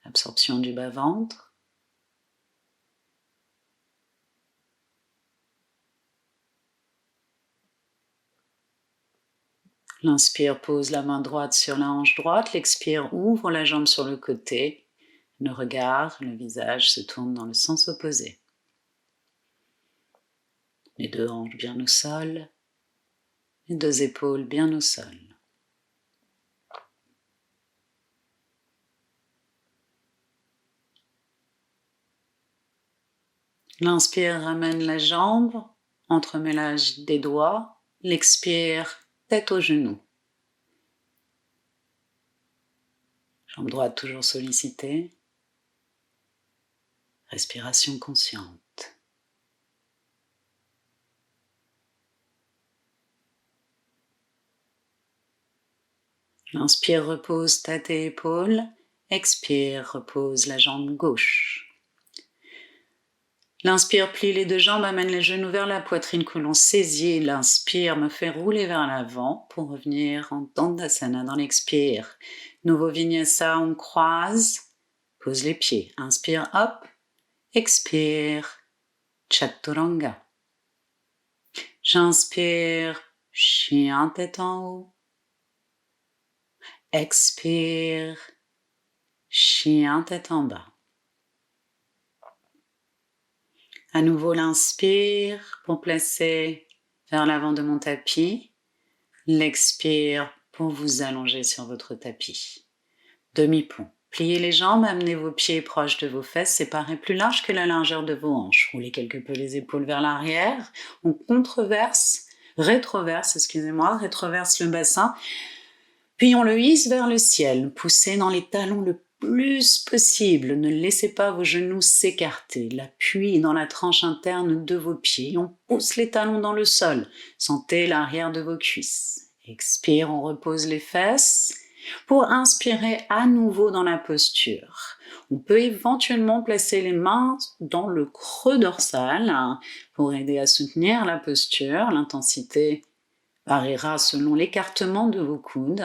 Speaker 1: absorption du bas-ventre. L'inspire pose la main droite sur la hanche droite, l'expire ouvre la jambe sur le côté. Le regard, le visage se tournent dans le sens opposé. Les deux hanches bien au sol, les deux épaules bien au sol. L'inspire ramène la jambe, entremêlage des doigts, l'expire, tête aux genoux. Jambe droite toujours sollicitée. Respiration consciente. L'inspire repose tête et épaules, expire repose la jambe gauche. L'inspire plie les deux jambes, amène les genoux vers la poitrine que l'on saisit. L'inspire me fait rouler vers l'avant pour revenir en Dandasana dans l'expire. Nouveau Vinyasa, on croise, pose les pieds. Inspire, hop, expire, Chaturanga. J'inspire, chien tête en haut. Expire, chien tête en bas. À nouveau l'inspire pour placer vers l'avant de mon tapis. L'expire pour vous allonger sur votre tapis. Demi-pont. Pliez les jambes, amenez vos pieds proches de vos fesses, séparés plus large que la largeur de vos hanches. Roulez quelque peu les épaules vers l'arrière. On rétroverse le bassin. Puis on le hisse vers le ciel. Poussez dans les talons le plus possible. Ne laissez pas vos genoux s'écarter. L'appui est dans la tranche interne de vos pieds. On pousse les talons dans le sol. Sentez l'arrière de vos cuisses. Expire, on repose les fesses. Pour inspirer à nouveau dans la posture. On peut éventuellement placer les mains dans le creux dorsal pour aider à soutenir la posture. L'intensité variera selon l'écartement de vos coudes.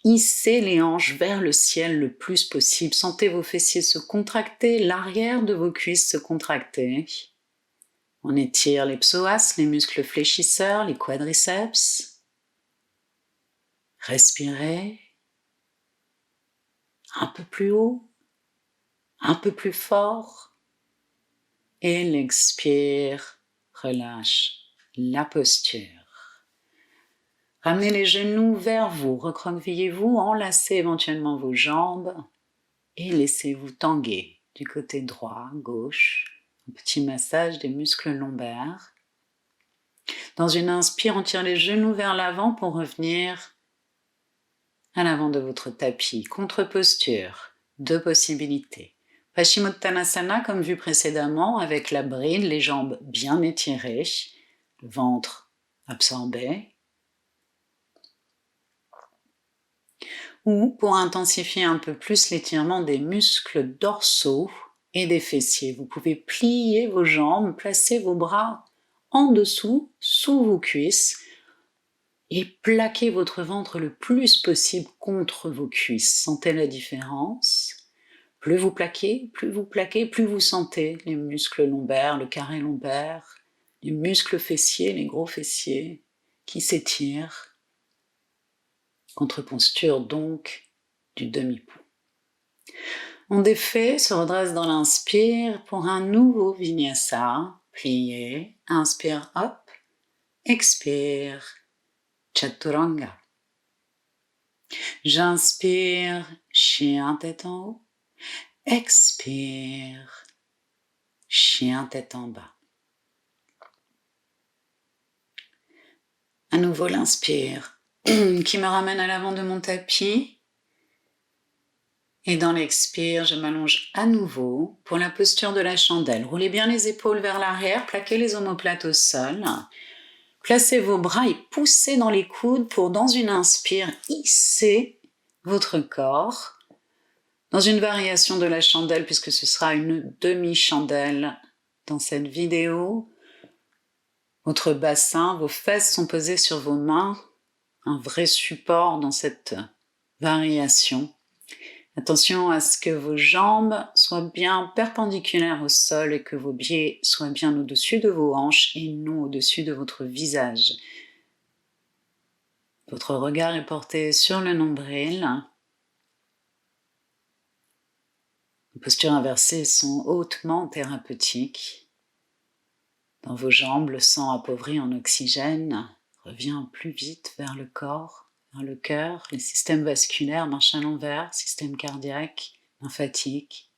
Speaker 1: Hissez les hanches vers le ciel le plus possible. Sentez vos fessiers se contracter, l'arrière de vos cuisses se contracter. On étire les psoas, les muscles fléchisseurs, les quadriceps. Respirez. Un peu plus haut, un peu plus fort. Et l'expire, relâche la posture. Ramenez les genoux vers vous, recroquevillez-vous, enlacez éventuellement vos jambes et laissez-vous tanguer du côté droit, gauche. Un petit massage des muscles lombaires. Dans une inspire, on tire les genoux vers l'avant pour revenir à l'avant de votre tapis. Contre-posture, deux possibilités. Paschimottanasana comme vu précédemment avec la bride, les jambes bien étirées, le ventre absorbé. Ou pour intensifier un peu plus l'étirement des muscles dorsaux et des fessiers. Vous pouvez plier vos jambes, placer vos bras en dessous, sous vos cuisses, et plaquez votre ventre le plus possible contre vos cuisses. Sentez la différence. Plus vous plaquez, plus vous sentez les muscles lombaires, le carré lombaire, les muscles fessiers, les gros fessiers qui s'étirent. Contre-posture donc du demi-pont. On défait, se redresse dans l'inspire pour un nouveau vinyasa. Plié, inspire, hop, expire, chaturanga. J'inspire, chien tête en haut, expire, chien tête en bas. À nouveau l'inspire qui me ramène à l'avant de mon tapis. Et dans l'expire, je m'allonge à nouveau pour la posture de la chandelle. Roulez bien les épaules vers l'arrière, plaquez les omoplates au sol. Placez vos bras et poussez dans les coudes pour, dans une inspire, hisser votre corps. Dans une variation de la chandelle, puisque ce sera une demi-chandelle dans cette vidéo, votre bassin, vos fesses sont posées sur vos mains, un vrai support dans cette variation. Attention à ce que vos jambes soient bien perpendiculaires au sol et que vos pieds soient bien au-dessus de vos hanches et non au-dessus de votre visage. Votre regard est porté sur le nombril. Les postures inversées sont hautement thérapeutiques. Dans vos jambes, le sang appauvri en oxygène revient plus vite vers le corps, vers le cœur, les systèmes vasculaires marchent à l'envers, système cardiaque, lymphatique.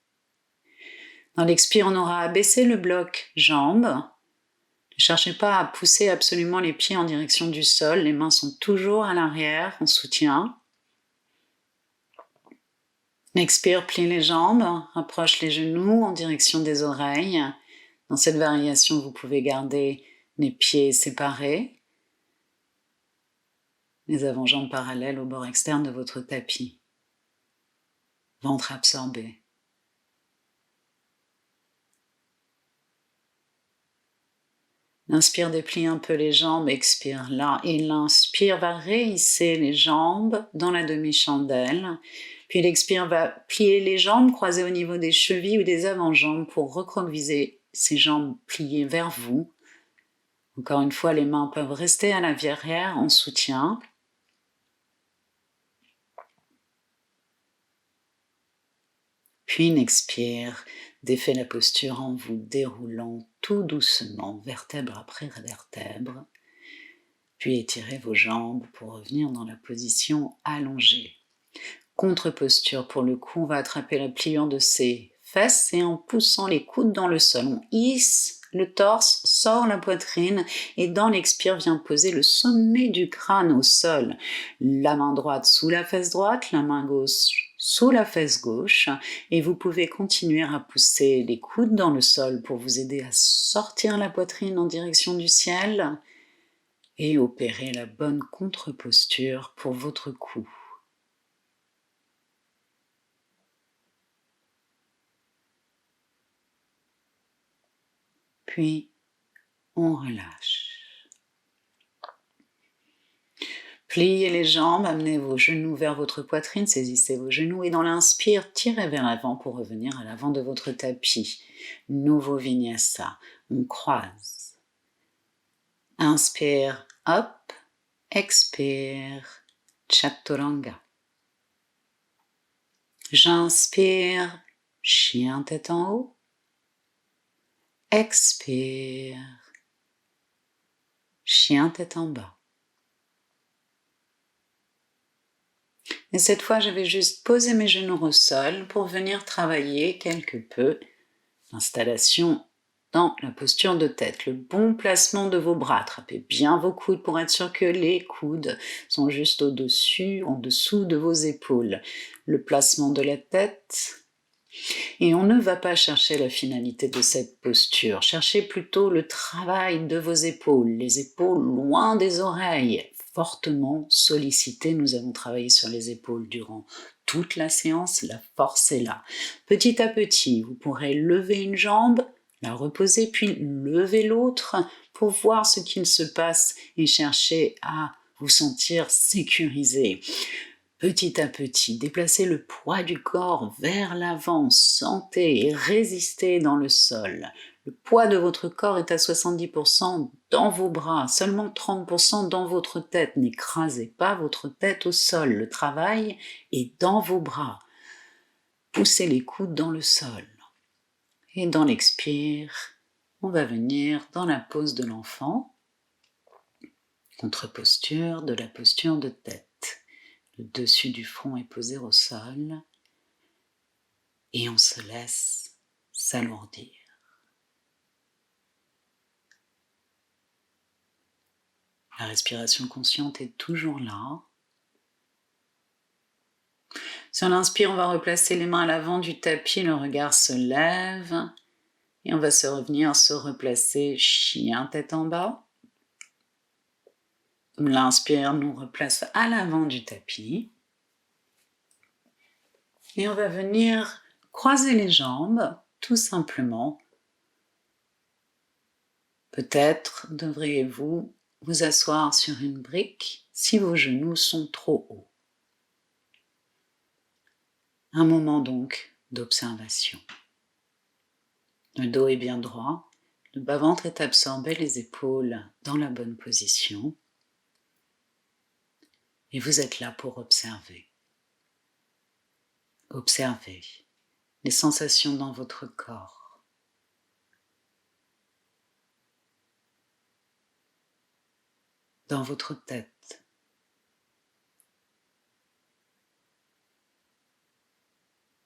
Speaker 1: Dans l'expire, on aura abaissé le bloc jambes. Ne cherchez pas à pousser absolument les pieds en direction du sol, les mains sont toujours à l'arrière en soutien. Expire, plie les jambes, rapproche les genoux en direction des oreilles. Dans cette variation, vous pouvez garder les pieds séparés, les avant-jambes parallèles au bord externe de votre tapis. Ventre absorbé. L'inspire déplie un peu les jambes, expire là, et l'inspire va rehisser les jambes dans la demi-chandelle. Puis l'expire va plier les jambes, croiser au niveau des chevilles ou des avant-jambes pour recroqueviller ces jambes pliées vers vous. Encore une fois, les mains peuvent rester à la verrière en soutien. Puis une expire, défait la posture en vous déroulant tout doucement, vertèbre après vertèbre. Puis étirez vos jambes pour revenir dans la position allongée. Contre-posture, pour le coup, on va attraper la pliure de ses fesses et en poussant les coudes dans le sol, on hisse le torse, sort la poitrine et dans l'expire vient poser le sommet du crâne au sol. La main droite sous la fesse droite, la main gauche sous la fesse gauche et vous pouvez continuer à pousser les coudes dans le sol pour vous aider à sortir la poitrine en direction du ciel et opérer la bonne contre-posture pour votre cou. Puis, on relâche. Pliez les jambes, amenez vos genoux vers votre poitrine, saisissez vos genoux et dans l'inspire, tirez vers l'avant pour revenir à l'avant de votre tapis. Nouveau vinyasa, on croise. Inspire, hop, expire, chaturanga. J'inspire, chien tête en haut. Expire, chien tête en bas. Et cette fois, je vais juste poser mes genoux au sol pour venir travailler quelque peu l'installation dans la posture de tête. Le bon placement de vos bras. Attrapez bien vos coudes pour être sûr que les coudes sont juste au-dessus, en dessous de vos épaules. Le placement de la tête. Et on ne va pas chercher la finalité de cette posture. Cherchez plutôt le travail de vos épaules. Les épaules loin des oreilles. Fortement sollicitées. Nous avons travaillé sur les épaules durant toute la séance. La force est là. Petit à petit, vous pourrez lever une jambe, la reposer, puis lever l'autre pour voir ce qu'il se passe et chercher à vous sentir sécurisé. Petit à petit, déplacez le poids du corps vers l'avant, sentez et résistez dans le sol. Le poids de votre corps est à 70% dans vos bras, seulement 30% dans votre tête. N'écrasez pas votre tête au sol, le travail est dans vos bras. poussez les coudes dans le sol. Et dans l'expire, on va venir dans la pose de l'enfant, contre-posture de la posture de tête. Le dessus du front est posé au sol et on se laisse s'alourdir. La respiration consciente est toujours là. Sur l'inspire, on va replacer les mains à l'avant du tapis, le regard se lève et on va se revenir se replacer chien tête en bas. L'inspire nous replace à l'avant du tapis et on va venir croiser les jambes tout simplement. Peut-être devriez-vous vous asseoir sur une brique si vos genoux sont trop hauts. Un moment donc d'observation. Le dos est bien droit, le bas-ventre est absorbé, les épaules dans la bonne position. Et vous êtes là pour observer. Observez les sensations dans votre corps. Dans votre tête.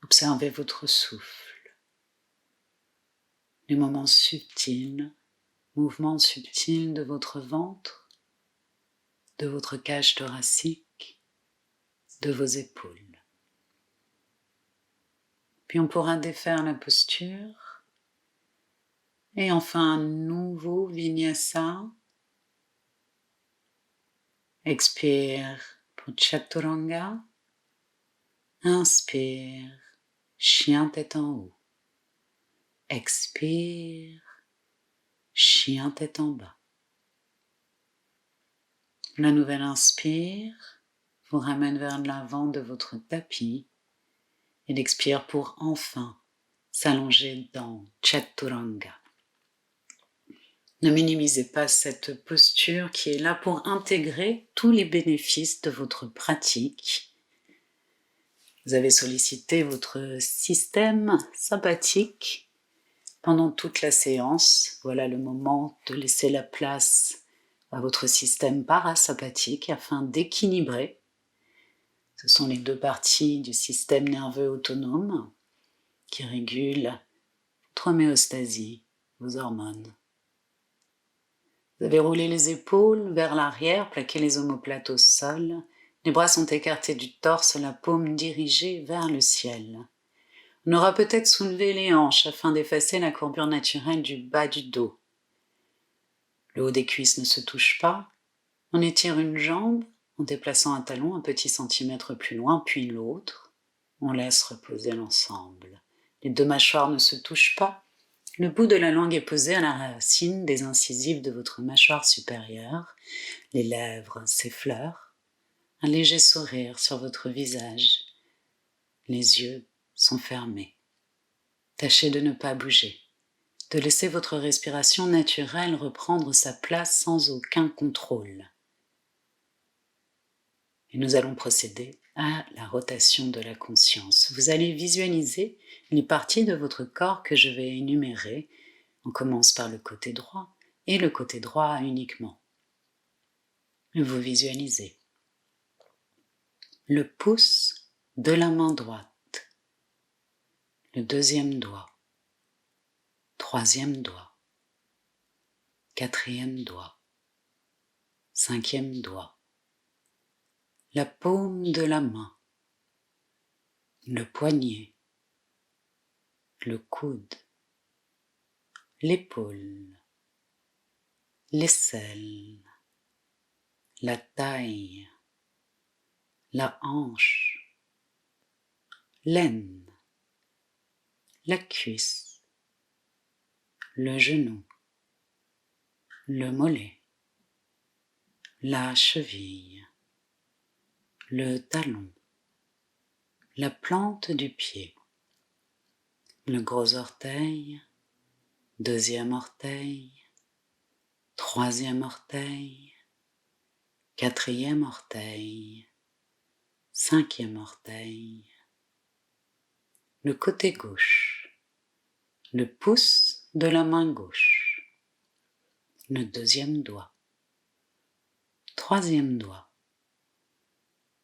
Speaker 1: Observez votre souffle. Les moments subtils, mouvements subtils de votre ventre, de votre cage thoracique, de vos épaules. Puis on pourra défaire la posture. Et enfin un nouveau vinyasa. Expire pour Chaturanga. Inspire, chien tête en haut. Expire, chien tête en bas. La nouvelle inspire vous ramène vers l'avant de votre tapis et l'expire pour enfin s'allonger dans Chaturanga. Ne minimisez pas cette posture qui est là pour intégrer tous les bénéfices de votre pratique. Vous avez sollicité votre système sympathique pendant toute la séance. Voilà le moment de laisser la place à votre système parasympathique afin d'équilibrer. Ce sont les deux parties du système nerveux autonome qui régulent votre homéostasie, vos hormones. Vous avez roulé les épaules vers l'arrière, plaqué les omoplates au sol. Les bras sont écartés du torse, la paume dirigée vers le ciel. On aura peut-être soulevé les hanches afin d'effacer la courbure naturelle du bas du dos. Le haut des cuisses ne se touche pas. On étire une jambe en déplaçant un talon un petit centimètre plus loin, puis l'autre. On laisse reposer l'ensemble. Les deux mâchoires ne se touchent pas. Le bout de la langue est posé à la racine des incisives de votre mâchoire supérieure. Les lèvres s'effleurent. Un léger sourire sur votre visage. Les yeux sont fermés. Tâchez de ne pas bouger, de laisser votre respiration naturelle reprendre sa place sans aucun contrôle. Et nous allons procéder à la rotation de la conscience. Vous allez visualiser les parties de votre corps que je vais énumérer. On commence par le côté droit et le côté droit uniquement. Vous visualisez le pouce de la main droite, le deuxième doigt, troisième doigt, quatrième doigt, cinquième doigt, la paume de la main, le poignet, le coude, l'épaule, l'aisselle, la taille, la hanche, l'aine, la cuisse, le genou, le mollet, la cheville, le talon, la plante du pied, le gros orteil, deuxième orteil, troisième orteil, quatrième orteil, cinquième orteil, le côté gauche, le pouce de la main gauche, le deuxième doigt, troisième doigt,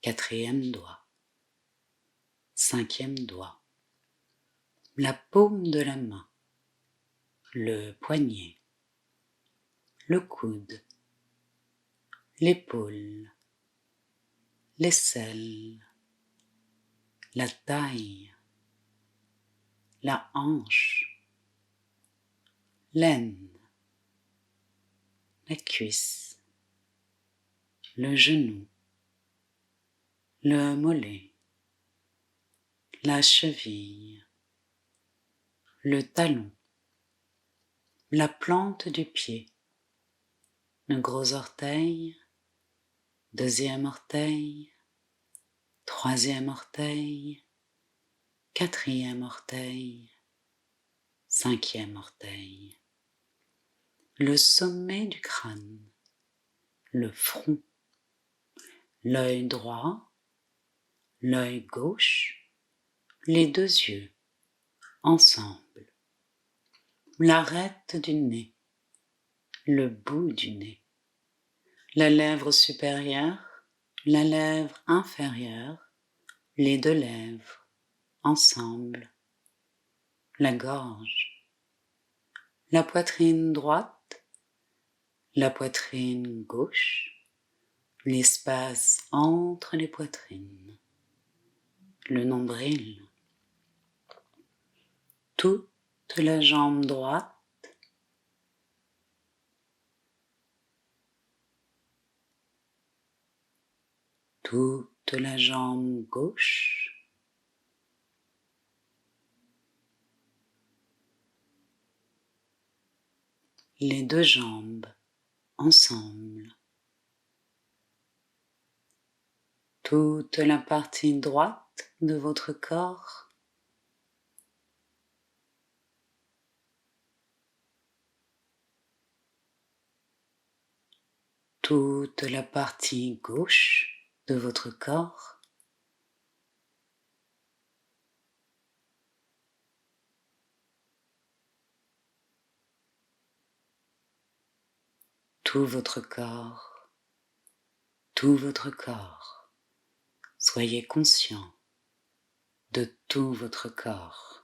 Speaker 1: quatrième doigt, cinquième doigt, la paume de la main, le poignet, le coude, l'épaule, l'aisselle, la taille, la hanche, l'aine, la cuisse, le genou, le mollet, la cheville, le talon, la plante du pied, le gros orteil, deuxième orteil, troisième orteil, quatrième orteil, cinquième orteil, le sommet du crâne, le front, l'œil droit, l'œil gauche, les deux yeux, ensemble, l'arête du nez, le bout du nez, la lèvre supérieure, la lèvre inférieure, les deux lèvres, ensemble, la gorge, la poitrine droite, la poitrine gauche, l'espace entre les poitrines, le nombril, toute la jambe droite, toute la jambe gauche, les deux jambes ensemble, toute la partie droite de votre corps, toute la partie gauche de votre corps, tout votre corps, tout votre corps. Soyez conscient de tout votre corps.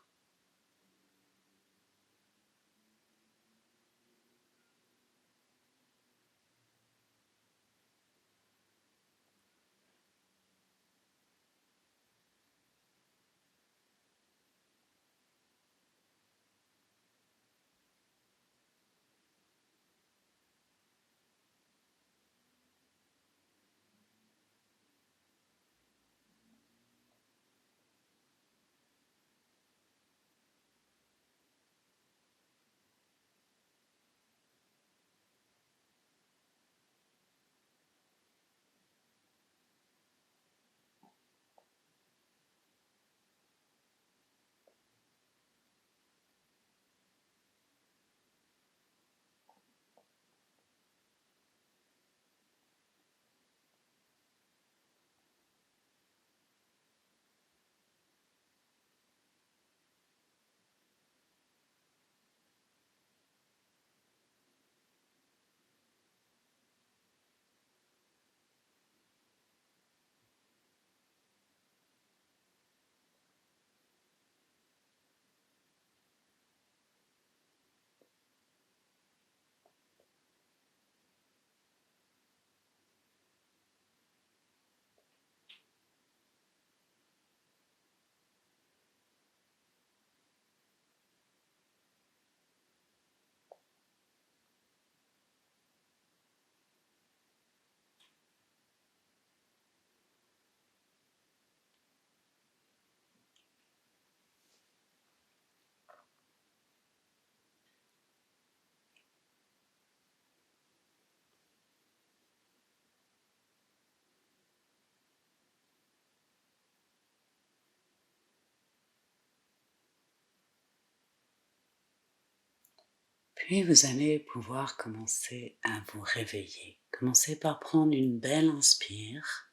Speaker 1: Puis vous allez pouvoir commencer à vous réveiller. Commencez par prendre une belle inspire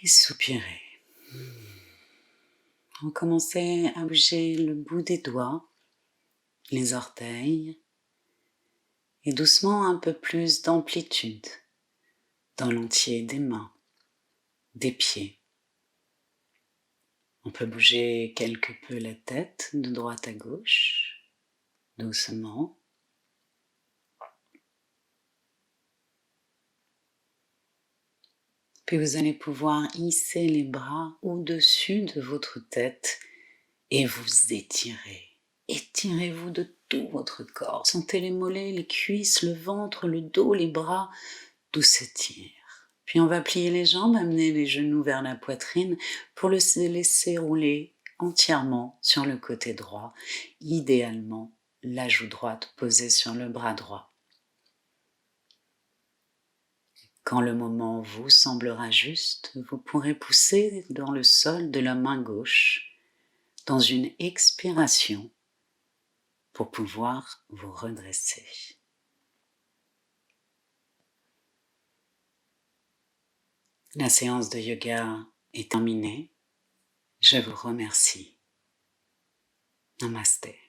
Speaker 1: et soupirer. Recommencez à bouger le bout des doigts, les orteils et doucement un peu plus d'amplitude dans l'entier des mains, des pieds. On peut bouger quelque peu la tête de droite à gauche, doucement. Puis vous allez pouvoir hisser les bras au-dessus de votre tête et vous étirer. Étirez-vous de tout votre corps. Sentez les mollets, les cuisses, le ventre, le dos, les bras, tout s'étire. Puis on va plier les jambes, amener les genoux vers la poitrine pour le laisser rouler entièrement sur le côté droit. Idéalement, la joue droite posée sur le bras droit. Quand le moment vous semblera juste, vous pourrez pousser dans le sol de la main gauche dans une expiration pour pouvoir vous redresser. La séance de yoga est terminée. Je vous remercie. Namasté.